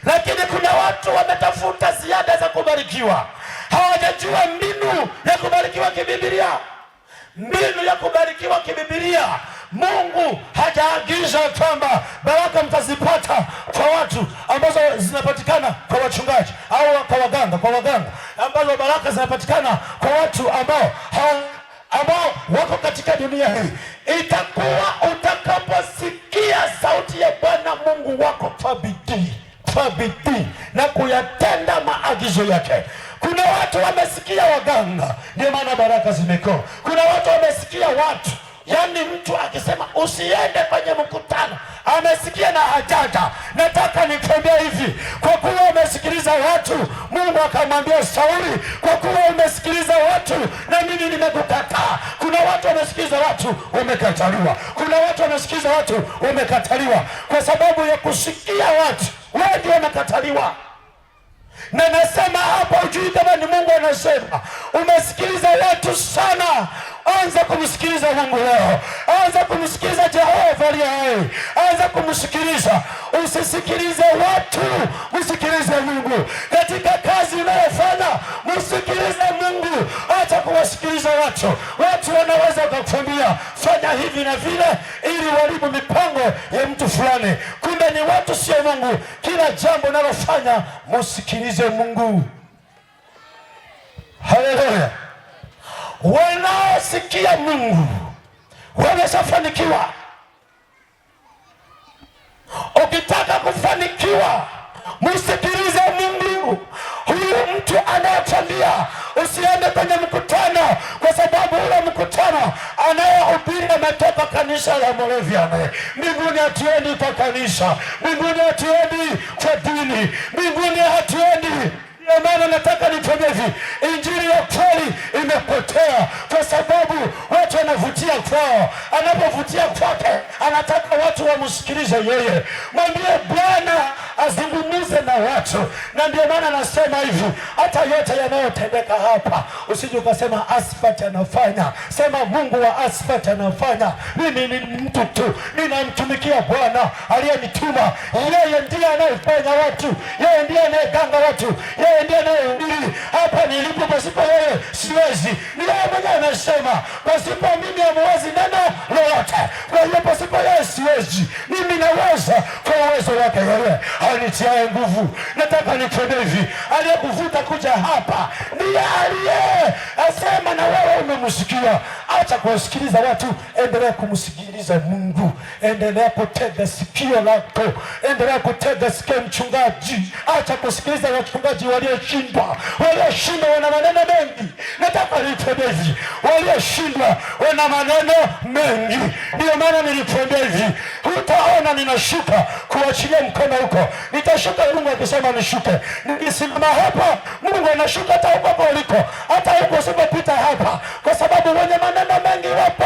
lakini kuna watu wametafuta ziada za kubarikiwa. Hawajajua mbinu ya kubarikiwa kibibilia. Mbinu ya kubarikiwa kibibilia, Mungu hajaagiza kwamba baraka mtazipata kwa watu ambazo zinapatikana kwa wachungaji au kwa waganga, ambazo baraka zinapatikana kwa watu ambao wako katika dunia hii. Itakuwa utakaposikia sauti ya Bwana Mungu wako kwa bidii na kuyatenda maagizo yake. Kuna watu wamesikia waganga, ndio maana baraka zimekoa. Kuna watu wamesikia watu, yani mtu akisema usiende kwenye mkutano, amesikia na hajaja. Nataka nikwambie hivi, kwa kuwa umesikiliza watu, Mungu akamwambia Sauli, kwa kuwa umesikiliza watu na mimi nimekukataa. Kuna watu wamesikiliza watu wamekataliwa. Kuna watu wamesikiliza watu wamekataliwa. Kwa sababu ya kusikia watu, wengi wamekataliwa. Na nasema hapa, ujui kama ni Mungu anasema. Umesikiliza watu sana, anza kumsikiliza Mungu leo. Anza kumsikiliza Jehova aliye hai. Anza kumsikiliza. Usisikilize watu, msikilize Mungu. Katika kazi unayofanya, msikilize Mungu. Acha kuwasikiliza watu. Watu wanaweza kukuambia fanya hivi na vile ili waribu mipango ya mtu fulani. Kumbe ni watu, sio Mungu. Kila jambo unalofanya, msikilize Mungu. Haleluya. Wanaosikia Mungu wameshafanikiwa. Ukitaka kufanikiwa, msikilize Mungu. Huyu mtu anayekwambia usiende kwenye mkutano, kwa sababu ule mkutano anayehubiri ametoka kanisa la Moravian. Mbinguni hatuendi kwa kanisa, mbinguni hatuendi kwa dini, mbinguni hatuendi. Ndio maana nataka nikwambie hivi, injili ya kweli imepotea kwa sababu watu wanavutia kwao. Anapovutia kwake, anataka watu wamsikilize yeye. Mwambie Bwana azungumuze na watu. Na ndio maana nasema hivi, hata yote yanayotendeka hapa, usije ukasema Asfat anafanya. Sema Mungu wa Asfat anafanya. Mimi ni mtu tu, ninamtumikia Bwana aliyenituma. Yeye ndiye anayefanya watu, yeye ndiye anayeganga watu, yeye ndiye anayehubiri. Hapa nilipo, pasipo yeye siwezi. Ni yeye mwenyewe anasema, pasipo mimi hamwezi neno lolote. Kwa hiyo pasipo yeye siwezi. Mimi naweza kwa uwezo wake yeye anitiaye nguvu. Nataka nikwambie hivi, aliyekuvuta kuja hapa ndiye aliye asema na wewe umemsikia. Acha kuwasikiliza watu, endelea kumsikiliza Mungu. Endelea kutega sikio lako, endelea kutega sikio mchungaji. Acha kusikiliza wachungaji walioshindwa. Walioshindwa wana maneno mengi. Nataka nikuambie hivi, walioshindwa wana maneno mengi. Ndio maana nilikuambia hivi, hutaona ninashuka kuachilia mkono huko. Nitashuka Mungu akisema nishuke. Nikisimama hapa Mungu anashuka hata huko uliko, hata huko usipopita hapa, kwa sababu wenye maneno mengi wapo,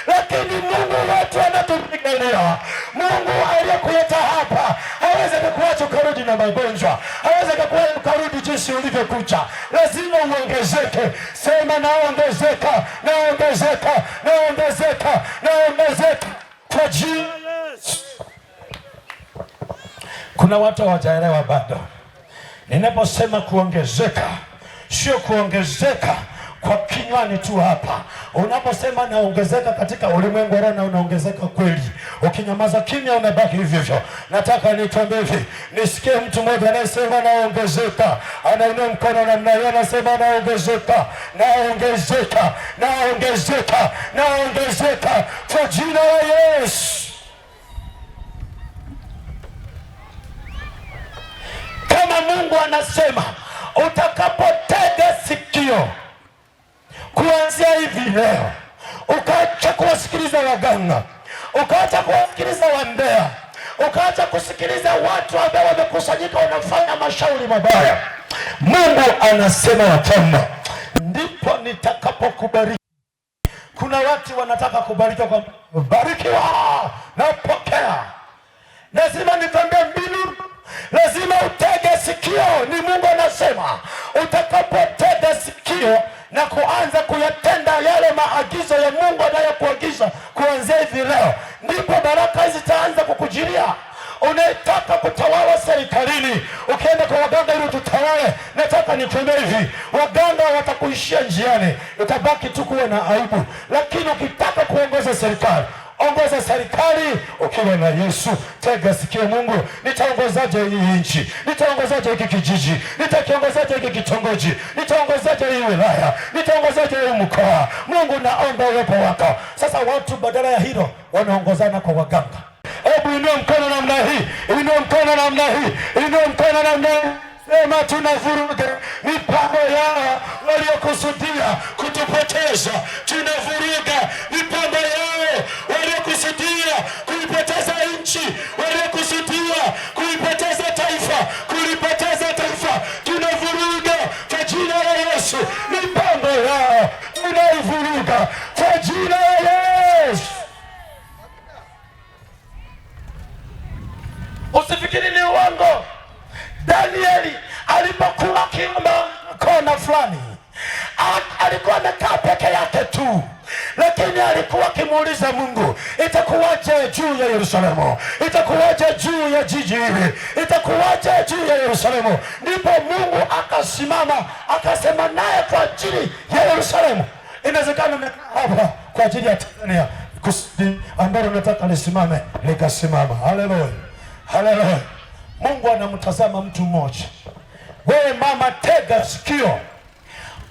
lakini Mungu wetu anatupigania. Mungu aliyekuleta hapa hawezi kukuacha ukarudi na magonjwa, hawezi kukuacha ukarudi jinsi ulivyokuja. Lazima uongezeke. Sema naongezeka, naongezeka, naongezeka, naongezeka kwa jina la Yesu. Kuna watu hawajaelewa bado. Ninaposema kuongezeka, sio kuongezeka kwa kinywani tu hapa. Unaposema naongezeka katika ulimwengu wa roho, na unaongezeka kweli. Ukinyamaza kimya unabaki hivyo hivyo. Nataka nikwambie hivi, nisikie mtu mmoja anasema naongezeka, anainua mkono namna hiyo, anasema naongezeka, naongezeka, naongezeka, naongezeka kwa jina la Yesu. Kama Mungu anasema utakapotega sikio kuanzia hivi leo, ukaacha kuwasikiliza waganga, ukaacha kuwasikiliza wambea, ukaacha kusikiliza watu ambao wamekusanyika wanafanya mashauri mabaya, Mungu anasema wapenda, ndipo nitakapokubariki. Kuna watu wanataka kubarikiwa kwa barikiwa na pokea. Lazima nikwambie mbinu, lazima utege sikio. Ni Mungu anasema utakapotega sikio na kuanza kuyatenda yale maagizo ya Mungu anayokuagiza kuanzia hivi leo, ndipo baraka hizi zitaanza kukujilia. Unataka kutawala serikalini, ukienda kwa waganga ili ututawale, nataka nikwambie hivi, waganga watakuishia njiani, utabaki tu kuwa na aibu. Lakini ukitaka kuongoza serikali, ongoza serikali ukiwa na Yesu. Tega sikio. Mungu, nitaongozaje hii nchi? Nitaongozaje hiki kijiji? Nitakiongozaje hiki kitongoji? Nitaongozaje hii wilaya? Nitaongozaje hii mkoa? Mungu, naomba uwepo wako. Sasa watu badala ya hilo wanaongozana kwa waganga. Hebu inua mkono namna hii, inua mkono namna hii, inua mkono namna hii. Sema tunavuruga mipango yao waliokusudia kutupoteza. Tunavuruga mipango yao waliokusudia kuipoteza nchi, waliokusudia kuipoteza taifa, kulipoteza taifa. Tunavuruga kwa jina la Yesu mipango yao, tunaivuruga kwa jina la Yesu. Usifikiri ni uongo. Danieli alipokuwa kiomba kona fulani, alikuwa amekaa peke yake tu, lakini alikuwa akimuuliza Mungu, itakuwaje juu ya Yerusalemu? Itakuwaje juu ya jiji hili? Itakuwaje juu ya Yerusalemu? Ndipo Mungu akasimama akasema naye kwa ajili ya Yerusalemu. Inawezekana hapa kwa ajili ya Tanzania, kusudi ambalo nataka lisimame likasimama. Haleluya, haleluya. Mungu anamtazama mtu mmoja. Wewe mama, tega sikio.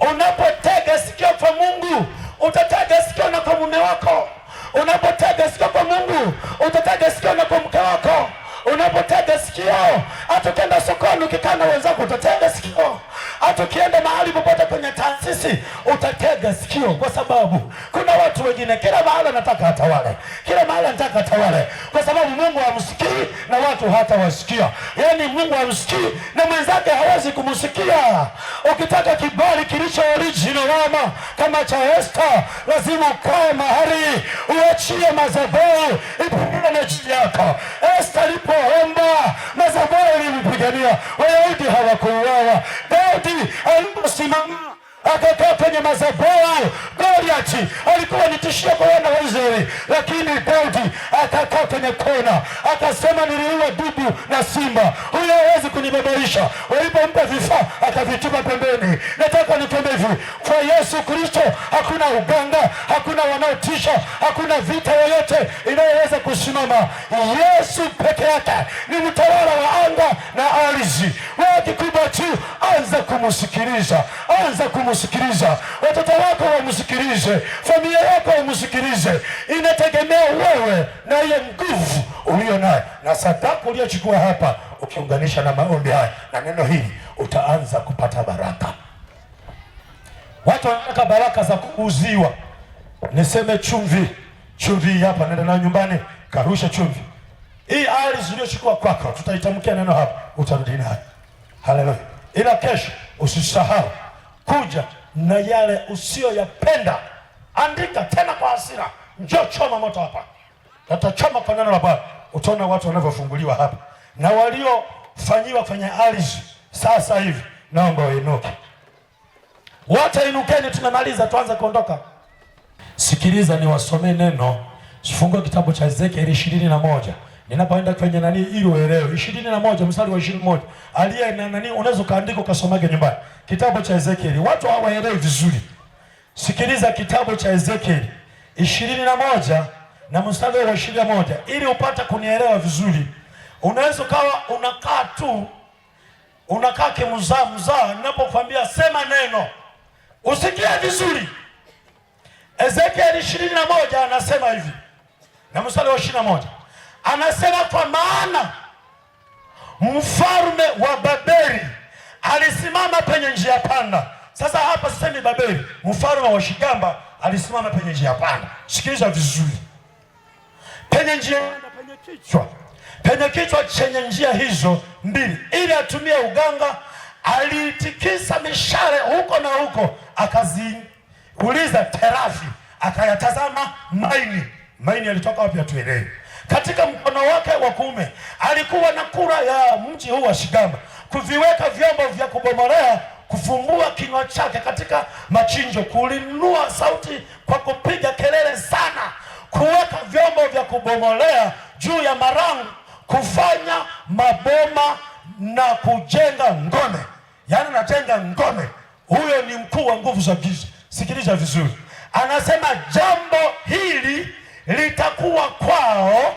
Unapotega sikio kwa Mungu, utatega sikio na kwa mume wako. Unapotega sikio kwa Mungu, utatega sikio na kwa mke wako. Unapotega sikio, hata ukienda sokoni ukikaa na wenzako utatega sikio. Hata ukienda mahali popote kwenye taasisi utatega sikio, kwa sababu kuna watu wengine kila mahali anataka atawale, kila mahali anataka atawale, kwa sababu Mungu hamsikii na watu hata wasikia. Yaani Mungu hamsikii na mwenzake hawezi kumsikia. Ukitaka kibali kilicho original mama kama cha Esther, lazima ukae mahali uachie madhabahu ipigane juu yako. Esther alipoomba, madhabahu ilimpigania, Wayahudi hawakuuawa. Daudi aliposimama akakaa kwenye madhabahu, Goliathi alikuwa ni tishio kwa wana wa Israeli, lakini Daudi akakaa kwenye kona akasema, niliua dubu na simba, huyo hawezi kunibabaisha. Walipompa vifaa akavitupa pembeni. Nataka nikwambie hivi, kwa Yesu Kristo hakuna uganga, hakuna wanaotisha, hakuna vita yoyote inayoweza kusimama. Yesu peke yake ni mtawala wa anga na ardhi. Wewe kikubwa tu anza kumsikiliza, anza kumsikiliza. Watoto wako wamsikilize, familia yako wamsikilize. Inategemea wewe na ile nguvu ulio nayo na sadaka uliyochukua hapa. Ukiunganisha na maombi haya na neno hili, utaanza kupata baraka. Watu wanataka baraka za kuuziwa. Niseme chumvi, chumvi hapa, nenda nayo nyumbani, karusha chumvi. Hii ardhi uliyochukua kwako, tutaitamkia neno hapa, utarudi nayo. Haleluya. Ila kesho usisahau kuja na yale usiyoyapenda. Andika tena kwa hasira, njoo choma moto hapa. Tutachoma kwa neno la Bwana. Utaona watu wanavyofunguliwa hapa. Na waliofanyiwa kwenye ardhi sasa hivi, naomba wainuke. Wote inukeni, tumemaliza, tuanze kuondoka. Sikiliza niwasomee neno. Fungue kitabu cha Ezekieli 21. Ninapoenda kwenye nani ili uelewe. 21 mstari wa 21. Aliye na nani unaweza kaandika ukasomage nyumbani. Kitabu cha Ezekieli. Watu hawaelewi vizuri. Sikiliza kitabu cha Ezekieli 21 na mstari wa 21 ili upate kunielewa vizuri. Unaweza kawa unakaa tu, unakaa kimzaa, ninapokuambia sema neno usikie vizuri. Ezekieli 21 anasema hivi, na mstari wa 21 anasema, kwa maana mfalme wa Babeli alisimama penye njia panda. Sasa hapa sisemi Babeli, mfalme wa Shigamba alisimama penye njia panda. Sikiliza vizuri, penye njia penye kichwa chenye njia hizo mbili, ili atumie uganga. Alitikisa mishale huko na huko, akaziuliza terafi, akayatazama maini yalitoka wapi atuelewe. Katika mkono wake wa kuume alikuwa na kura ya mji huu wa Shigamba, kuviweka vyombo vya kubomolea, kufumbua kinywa chake katika machinjo, kulinua sauti kwa kupiga kelele sana, kuweka vyombo vya kubomolea juu ya marangu, kufanya maboma na kujenga ngome. Yaani najenga ngome. Huyo ni mkuu wa nguvu za giza. Sikiliza vizuri. Anasema jambo hili litakuwa kwao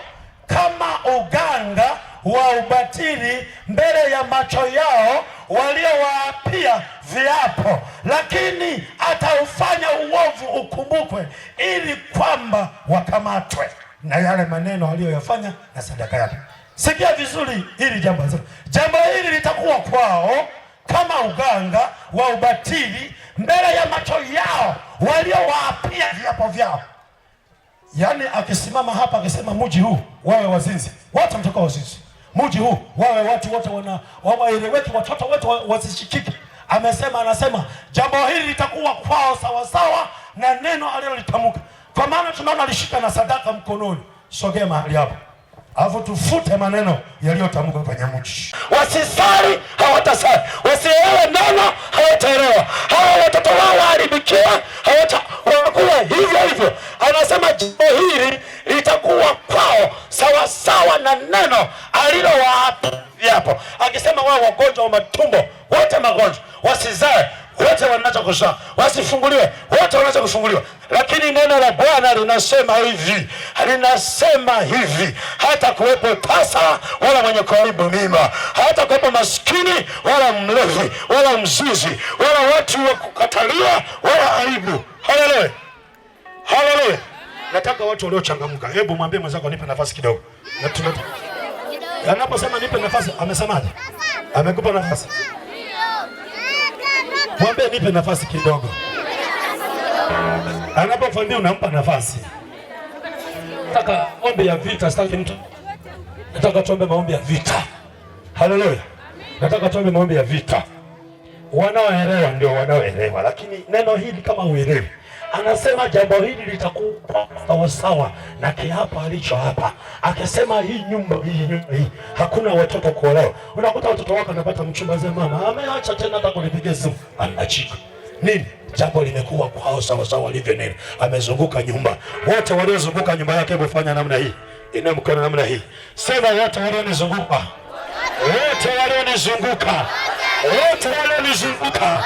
kama uganga wa ubatili mbele ya macho yao waliowaapia viapo, lakini ataufanya uovu ukumbukwe, ili kwamba wakamatwe na yale maneno aliyoyafanya na sadaka yake. Sikia vizuri hili jambo. Jambo hili litakuwa kwao kama uganga wa ubatili mbele ya macho yao waliowaapia viapo vyao. Yaani akisimama hapa akisema mji huu wawe wazinzi, watu mtoka wazinzi. Mji huu wawe watu wote waeleweki, watoto wote wasishikike. Anasema jambo hili litakuwa kwao sawasawa na neno alilolitamka. Kwa maana tunaona alishika na sadaka mkononi. Sogea mahali hapo, alafu tufute maneno yaliyotamkwa kwenye mji. Wasisali hawatasali, wasielewe neno hawataelewa. Hawa watoto wao waharibikiwa, watakuwa hivyo hivyo. Anasema jambo hili litakuwa kwao sawasawa na neno alilowaapia viapo, akisema wao wagonjwa wa matumbo wote magonjwa, wasizae wote wanaacha kuzaa, wasifunguliwe wote wanaacha kufunguliwa. Lakini neno la Bwana linasema hivi, hata kuwepo tasa wala mwenye kuharibu mimba, hata kuwepo maskini wala mlevi wala mzizi wala watu wa kukataliwa wala aibu. Haleluya, haleluya. Nataka watu waliochangamka. Hebu mwambie mwenzako nipe nafasi kidogo. Anaposema nipe nafasi, amesemaje? Amekupa nafasi? Mwambie nipe nafasi kidogo. Anapokwambia unampa nafasi. Nataka ombi ya vita, sitaki mtu. Nataka tuombe maombi ya vita. Haleluya. Nataka tuombe maombi ya vita. Wanaoelewa ndio wanaoelewa, lakini neno hili kama uelewi. Anasema jambo hili litakuwa sawasawa na kiapo alicho hapa. Akisema hii nyumba hii hakuna watoto kuolewa. Unakuta watoto wako wanapata mchumba, za mama ameacha tena hata kunipigia simu anachika. Nini? Jambo limekuwa kwao sawasawa alivyo neno. Amezunguka nyumba. Wote waliozunguka nyumba yake hebu fanya namna hii. Ina mkono namna hii. Sema wote walionizunguka. Wote walionizunguka. Wote walionizunguka.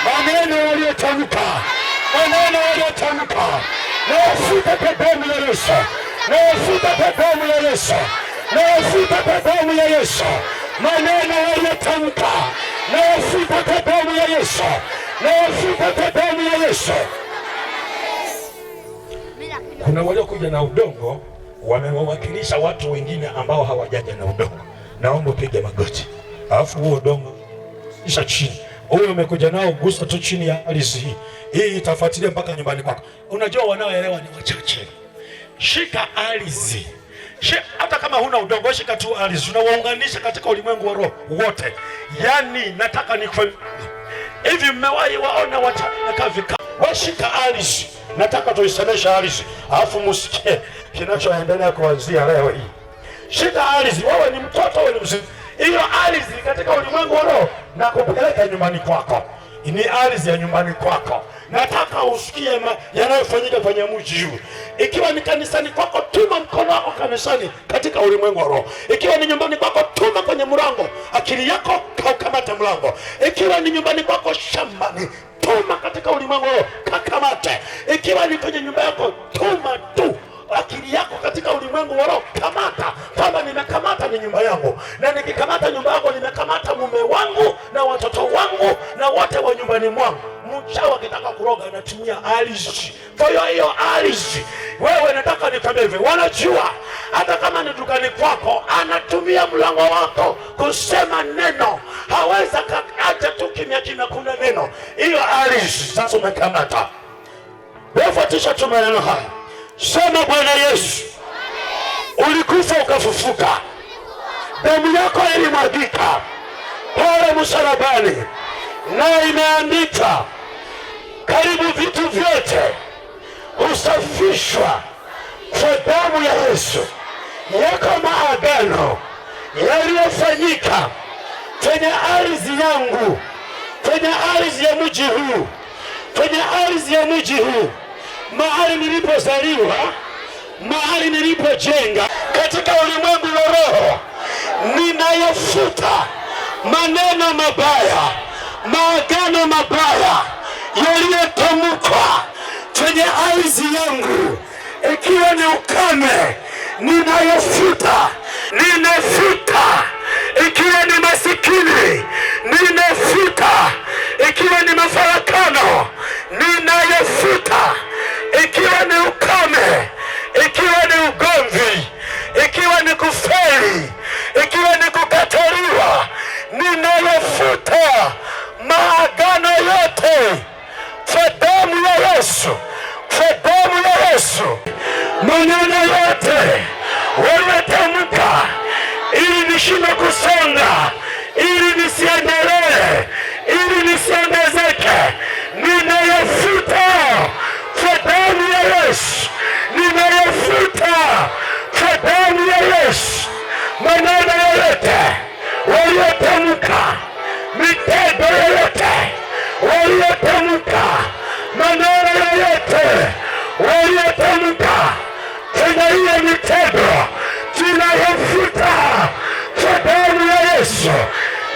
Maneno waliotamka. Maneno waliotamka. Nawafuta kwa damu ya Yesu. Nawafuta kwa damu ya Yesu. Nawafuta kwa damu ya Yesu. Maneno waliotamka. nawafuta kwa damu ya Yesu, nawafuta kwa damu ya Yesu. Kuna waliokuja na udongo wamewawakilisha watu wengine ambao hawajaja na udongo. Naomba upige magoti, alafu huo udongo isha chini. Huyo umekuja nao gusa tu chini ya ardhi hii. Hii itafuatilia mpaka nyumbani kwako. Unajua wanaoelewa ni wachache. Shika ardhi. Hata kama huna udongo, shika tu ardhi. Unawaunganisha katika ulimwengu wa roho wote. Yaani nataka hivi, mmewahi waona wachaka vika? Washika ardhi. Nataka tuisemesha ardhi. Alafu msikie kinachoendelea kuanzia leo hii. Shika ardhi. Wewe ni mtoto, wewe ni mzee. Hiyo ardhi katika ulimwengu wa roho na kupeleka nyumbani kwako. Ni ardhi ya nyumbani kwako. Nataka usikie yanayofanyika kwenye mji huu. Ikiwa ni kanisani kwako, tuma mkono wako kanisani katika ulimwengu wa roho. Ikiwa ni nyumbani kwako, tuma kwenye mlango. Akili yako kaukamate mlango. Ikiwa ni nyumbani kwako shambani, tuma katika ulimwengu wa roho, kakamate. Ikiwa ni kwenye nyumba yako, tuma tu akili yako katika ulimwengu wa roho, kamata. Kama nimekamata ni nyumba yangu, na nikikamata nyumba yako nimekamata mume wangu na watoto wangu na wote wa nyumbani mwangu. Mchawi akitaka kuroga anatumia ardhi. Kwa hiyo ardhi, wewe nataka nikwambie hivi, wanajua hata kama ni dukani kwako anatumia mlango wako kusema neno. Haweza kaacha tu kimya kimya, kuna neno. Hiyo ardhi sasa umekamata. Wewe fuatisha tu maneno haya. Sema, Bwana Yesu, ulikufa ukafufuka, damu yako ilimwagika pale msalabani, na imeandikwa karibu vitu vyote husafishwa kwa damu ya Yesu. Yako maagano yaliyofanyika kwenye ardhi yangu, kwenye ardhi ya mji huu, kwenye ardhi ya mji huu, mahali nilipozaliwa, mahali nilipojenga, katika ulimwengu wa roho, ninayafuta maneno mabaya, maagano mabaya yaliyotamkwa kwenye ardhi yangu. Ikiwa ni ukame, ninayafuta, ninafuta. Ikiwa ni masikini, ninafuta. Ikiwa ni mafarakano, ninayafuta. Ikiwa ni ukame, ikiwa ni ugomvi, ikiwa ni kufeli, ikiwa ni kukataliwa, ninayafuta maagano yote kwa damu ya Yesu, kwa damu ya Yesu. Maneno yote waliotamka ili nishindwe kusonga, ili nisiendelee, ili nisiongezeke, ninayafuta kwa damu ya Yesu, ninayafuta kwa damu ya Yesu. Maneno yote waliotamka, mitego yote waliotamka, maneno yote waliotamka kwenye hiyo mitego, tunayafuta kwa damu ya Yesu.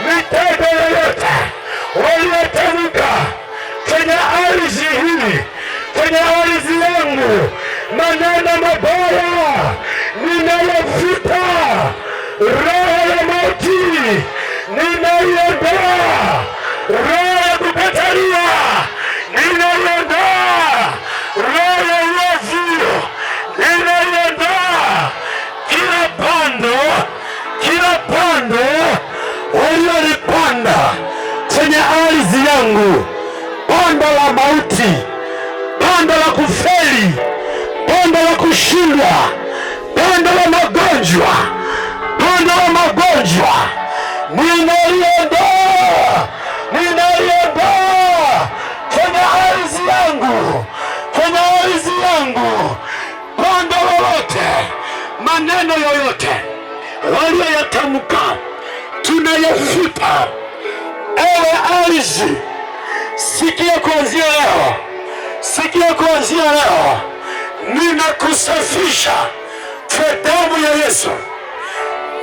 Mitego yote waliotamka kwenye ardhi hii, kwenye ardhi yangu, maneno mabaya ninayafuta. Roho ya mauti ninaiondoa, roho ya kukataliwa ninaiondoa, roho ya uovu ninaiondoa. Kila pando waliolipanda kwenye ardhi yangu, pando la mauti, pando la kufeli, pando la kushindwa, pando la magonjwa, pando la magonjwa, ninaiondoa, ninaiondoa kwenye ardhi yangu, kwenye ardhi yangu. Pando lolote, maneno yoyote walioyatamka, tunayafuta. Ewe ardhi, sikia kuanzia leo, sikia kuanzia leo, ninakusafisha kwa damu ya Yesu.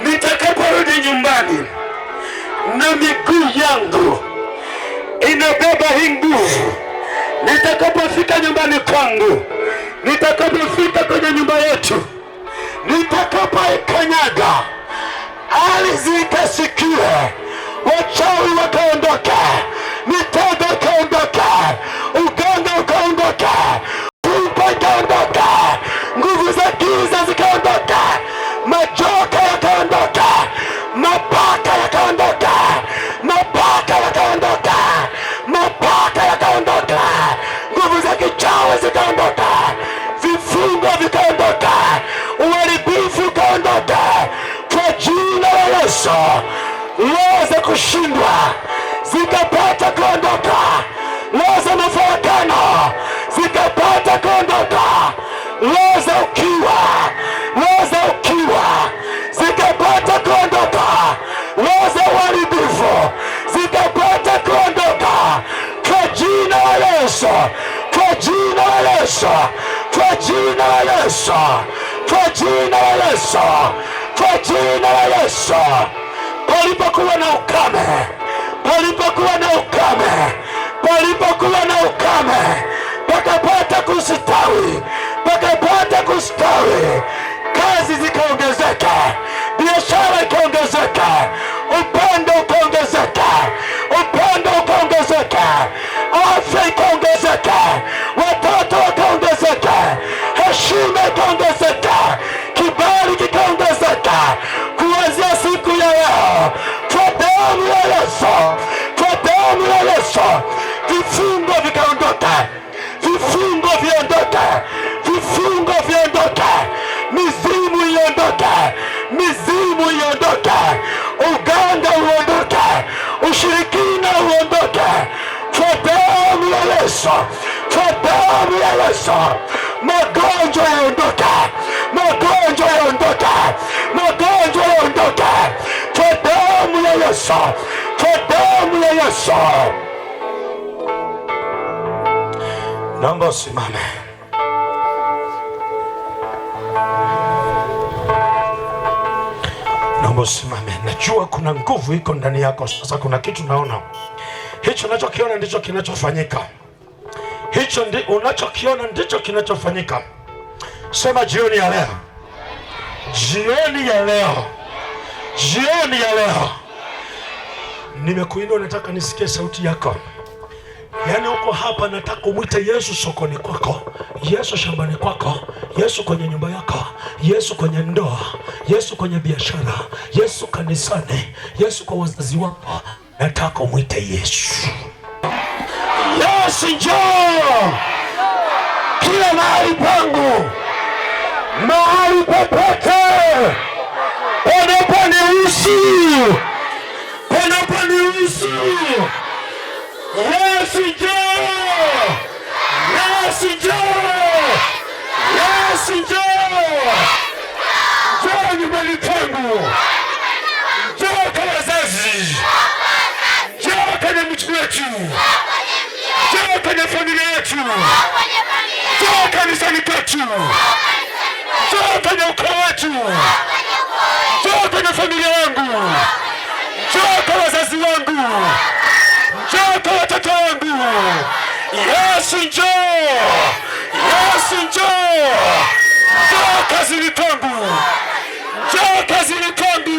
Nitakaporudi nyumbani na miguu yangu inabeba hii nguvu, nitakapofika nyumbani kwangu, nitakapofika kwenye nyumba yetu, nitakapoikanyaga ardhi ikasikia wachawi wakaondoka, mitego ikaondoka, uganga ukaondoka, pupa ikaondoka, nguvu za giza zikaondoka, majoka yakaondoka, mapaka yakaondoka, mapaka yakaondoka, mapaka yakaondoka, nguvu za kichawi zikaondoka, vifungo vikaondoka, uharibifu ukaondoka kwa jina la Yesu. Roho za kushindwa zikapata kuondoka, roho za mafarakano zikapata kuondoka, roho za ukiwa, roho za ukiwa zikapata kuondoka, roho za uharibifu zikapata kuondoka kwa jina la Yesu, kwa jina la Yesu, kwa jina la Yesu, kwa jina la Yesu, kwa jina la Yesu. Palipokuwa na ukame, palipokuwa na ukame, palipokuwa na ukame, pakapata kustawi, pakapata kustawi, kazi zikaongezeka, biashara ikaongezeka, upendo ukaongezeka, upendo ukaongezeka, afya ikaongezeka, watoto wakaongezeka, heshima ikaongezeka, kibali kikaongezeka. Kuanzia siku ya leo, kwa damu ya Yesu, kwa damu ya Yesu, vifungo vikaondoka, vifungo viondoke, vifungo viondoke, mizimu iondoke, mizimu iondoke, uganga uondoke, ushirikina uondoke, kwa damu ya Yesu, kwa damu ya Yesu. Magonjwa yaondoke, magonjwa yaondoke, magonjwa yaondoke kwa damu ya Yesu, kwa damu ya Yesu. Naomba usimame. Naomba usimame. Najua kuna nguvu iko ndani yako. Sasa kuna kitu naona. Hicho unachokiona ndicho kinachofanyika. Hicho unachokiona ndicho kinachofanyika. Sema jioni ya leo, jioni ya leo, jioni ya leo. Nimekuinua, nataka nisikie sauti yako. Yaani uko hapa, nataka umwite Yesu sokoni kwako, Yesu shambani kwako, Yesu kwenye nyumba yako, Yesu kwenye ndoa, Yesu kwenye biashara, Yesu kanisani, Yesu kwa wazazi wako. Nataka umwite Yesu. Yesu njoo kila mahali pangu, mahali popote panaponiruhusu, panaponiruhusu. Yesu njoo, Yesu njoo, Yesu njoo. Njoo nyumbani kwangu, njoo kwa wazazi, njoo kwenye mji wetu, njoo kwenye familia yetu, njoo kanisani kwetu, njoo kwenye ukoo wetu, njoo kwenye familia yangu, njoo kwa wazazi wangu, njoo kwa watoto wangu. Yesu njoo, Yesu njoo. Njoo kazini kwangu, njoo kazini kwangu,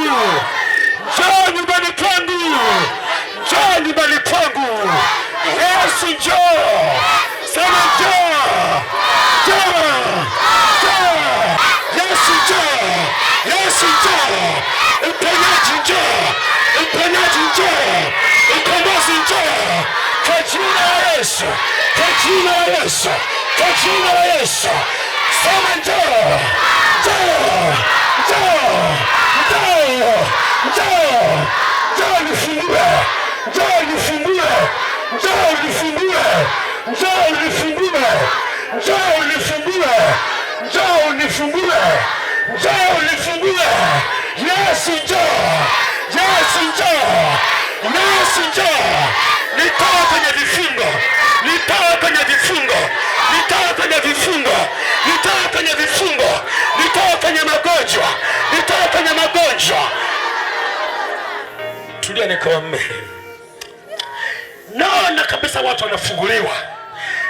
njoo nyumbani kwangu, njoo nyumbani kwangu. Yesu njoo, sema njoo, njoo, njoo. Yesu njoo, Yesu njoo. Uponyaji njoo, uponyaji njoo, ukombozi njoo. Kwa jina la Yesu, kwa jina la Yesu, kwa jina la Yesu. Sema njoo, njoo, njoo, njoo, njoo, njoo nifungue, njoo nifungue, njoo nifungue, njoo nifungue, njoo nifungue, njoo nifungue, njoo nifungue. Yesu njoo, Yesu njoo, Yesu njoo. Nitoa kwenye vifungo, nitoa kwenye vifungo, nitoa kwenye vifungo, nitoa kwenye vifungo, nitoa kwenye magonjwa, nitoa kwenye magonjwa. Tulia nikwambie. Naona kabisa watu wanafunguliwa.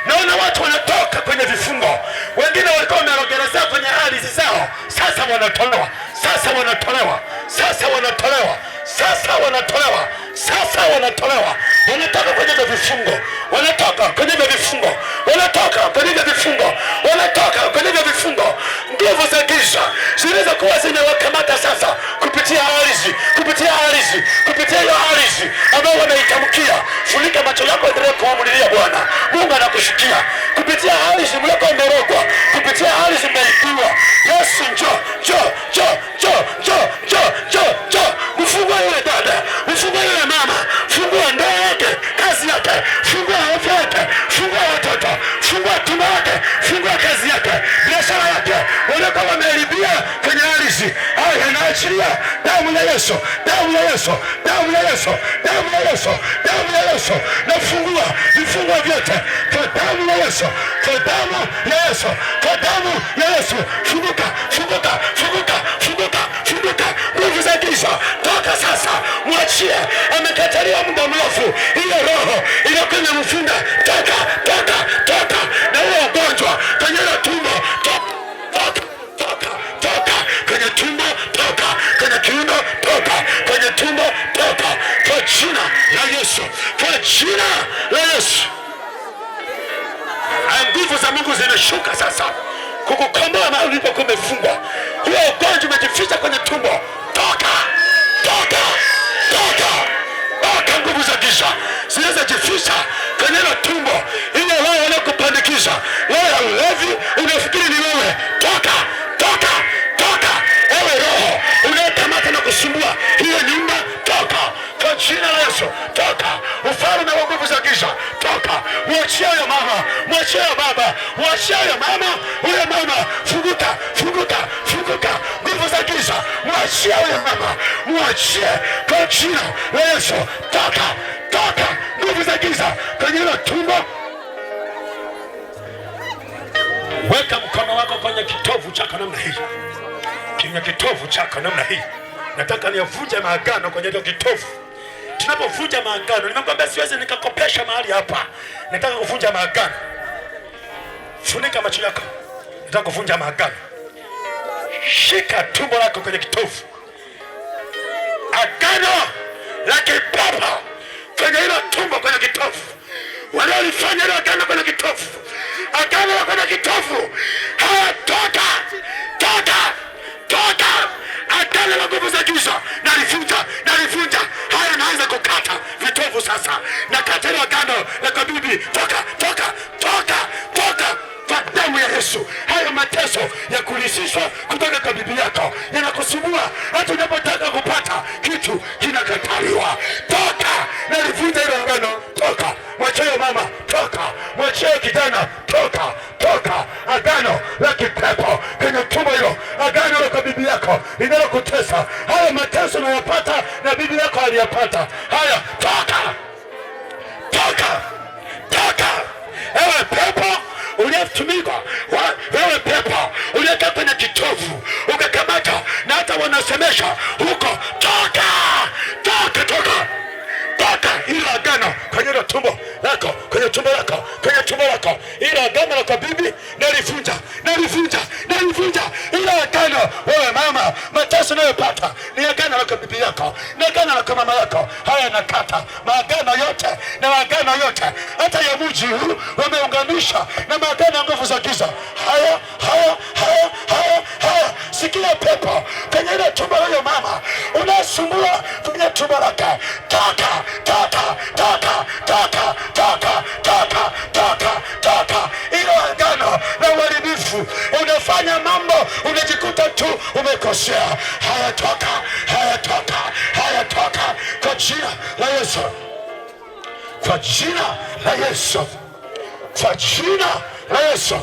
Naona watu wanatoka kwenye vifungo. Wengine walikuwa wamerogereza kwenye ardhi zao, sasa wanatolewa, sasa wanatolewa, sasa wanatolewa, sasa wanatolewa, sasa wanatolewa, wanatoka kwenye vifungo, wanatoka kwenye vifungo, wanatoka kwenye vifungo, wanatoka kwenye vifungo. Nguvu za giza zilizokuwa zimewakamata sasa kupitia ardhi, kupitia ardhi, kupitia hiyo ardhi ambao wanaitamkia. Funika macho yako, endelea kuamulia Bwana. Mungu anakusikia kupitia ardhi mloko umerogwa, kupitia ardhi mmeibiwa. Yesu njoo, njoo, njoo, njoo, njoo, njoo, njoo, njoo. Mfungua yule dada, mfungua yule mama, fungua ndoa yake, kazi yake, fungua afya yake, fungua watoto, fungua tumbo yake, fungua kazi yake, biashara yake. Walikuwa wameharibia kwenye ardhi. Haya, naachilia damu ya Yesu, damu ya Yesu, damu ya Yesu, damu ya Yesu, damu ya Yesu. Nafungua vifungo vyote kwa damu ya Yesu, kwa damu ya Yesu, kwa damu ya Yesu. Funguka, funguka, funguka, funguka, funguka. Nguvu za giza toka sasa, mwachie. Amekatalia muda mrefu, ile roho iliyokuwa imemfunga, toka, toka, toka. Na ile ugonjwa kwenye ile tumbo, toka, toka, toka kwenye tumbo, toka kwenye kiuno, toka kwenye tumbo, toka kwa jina la Yesu, kwa jina la Yesu. Nguvu za Mungu zinashuka sasa kukukomboa mahali ulipokuwa umefungwa. Huo ugonjwa umejificha kwenye tumbo, toka, toka, toka, toka. Nguvu za giza zilizojificha kwenye ile tumbo, ile roho inayokupandikiza, roho ya ulevi, unafikiri ni wewe, toka, toka, toka. Ewe roho unayekamata na kusumbua hiyo nyumba, toka kwa jina la Yesu, toka. Ufalme wa nguvu za giza, toka. Mwachie huyo mama, mwachie huyo baba, mwachie huyo mama, huyo mama. Funguka, funguka, funguka. Nguvu za giza, mwachie huyo mama, mwachie kwa jina la Yesu, toka, toka. Nguvu za giza kwenye hilo tumbo. Weka mkono wako kwenye kitovu chako namna hii, kwenye kitovu chako namna hii. Nataka niyavunje maagano kwenye hilo kitovu. Tunapovunja maagano, nimekwambia siwezi nikakopesha mahali hapa. Nataka kuvunja maagano. Funika macho yako. Nataka kuvunja maagano. Shika tumbo lako kwenye kitovu. Agano la kipepo kwenye hilo tumbo, kwenye kitovu. Wanaolifanya hilo agano kwenye kitovu, agano la kwenye kitovu, haya, toka, toka, toka. Agano la nguvu za giza nalivunja, nalivunja. Haya, naanza kukata vitovu sasa. Nakata ile agano la kwa bibi, toka, toka, toka, toka kwa damu ya Yesu. Hayo mateso ya kulisishwa kutoka kwa bibi yako yanakusumbua, hata unapotaka kupata kitu kinakataliwa. Toka, nalivunja ile agano, toka. Mwachie mama, toka. Mwachie kijana, toka, toka. Agano la kipepo kwenye tumbo hilo, agano la kwa bibi yako linalokutesa. Haya mateso unayopata na bibi yako aliyapata. Haya, toka, toka, toka. Ewe pepo uliyetumikwa, wewe pepo uliyekaa kwenye kitovu ukakamata na hata wanasemesha huko, toka, toka, toka, toka. Ile agano kwenye ile tumbo lako, kwenye tumbo lako, kwenye tumbo lako, ile agano la kwa bibi nalivunja, nalivunja, nalivunja. Ile agano, wewe mama, mateso unayopata ni agano la kwa bibi yako, ni agano la kwa mama yako. Haya, nakata maagano yote na maagano yote hata ya mji huu wameunganisha na maagano ya nguvu za giza. Haya, haya, haya, haya, haya. Sikia pepo kwenye ile tumbo la mama unasumbua kwenye tumbo lake, toka, toka, toka, toka, toka, toka, toka, toka. Ile agano la uharibifu, unafanya mambo unajikuta tu umekosea. Haya, toka, haya, toka, haya, toka kwa jina la Yesu, kwa jina la Yesu, kwa jina la Yesu.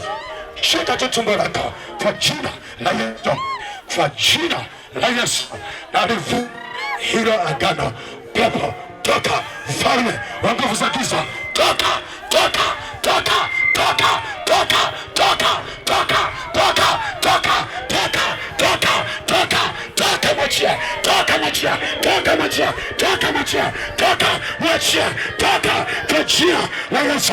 Shika tu tumbo lako kwa jina la Yesu, kwa jina la Yesu. Na livu hilo agano, pepo toka. Mfalme wa nguvu za giza, toka, toka, toka, toka, toka, toka, toka, toka, toka, toka, toka, toka, toka. Mwachia, toka, mwachia, toka, mwachia, toka, mwachia, toka, mwachia, toka kwa jina la Yesu.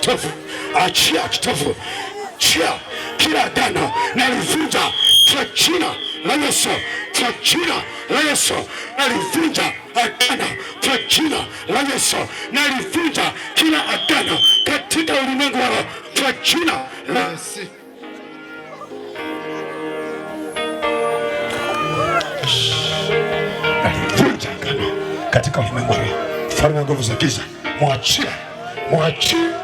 kitovu, achia kitovu, achia kila agano nalivunja kwa jina la Yesu, kwa jina la Yesu nalivunja agano kwa jina la Yesu, nalivunja kila agano katika ulimwengu wa roho kwa jina la Yesu. Nalivunja agano katika ulimwengu wa roho. Mfalme wa nguvu za giza, mwachie, mwachie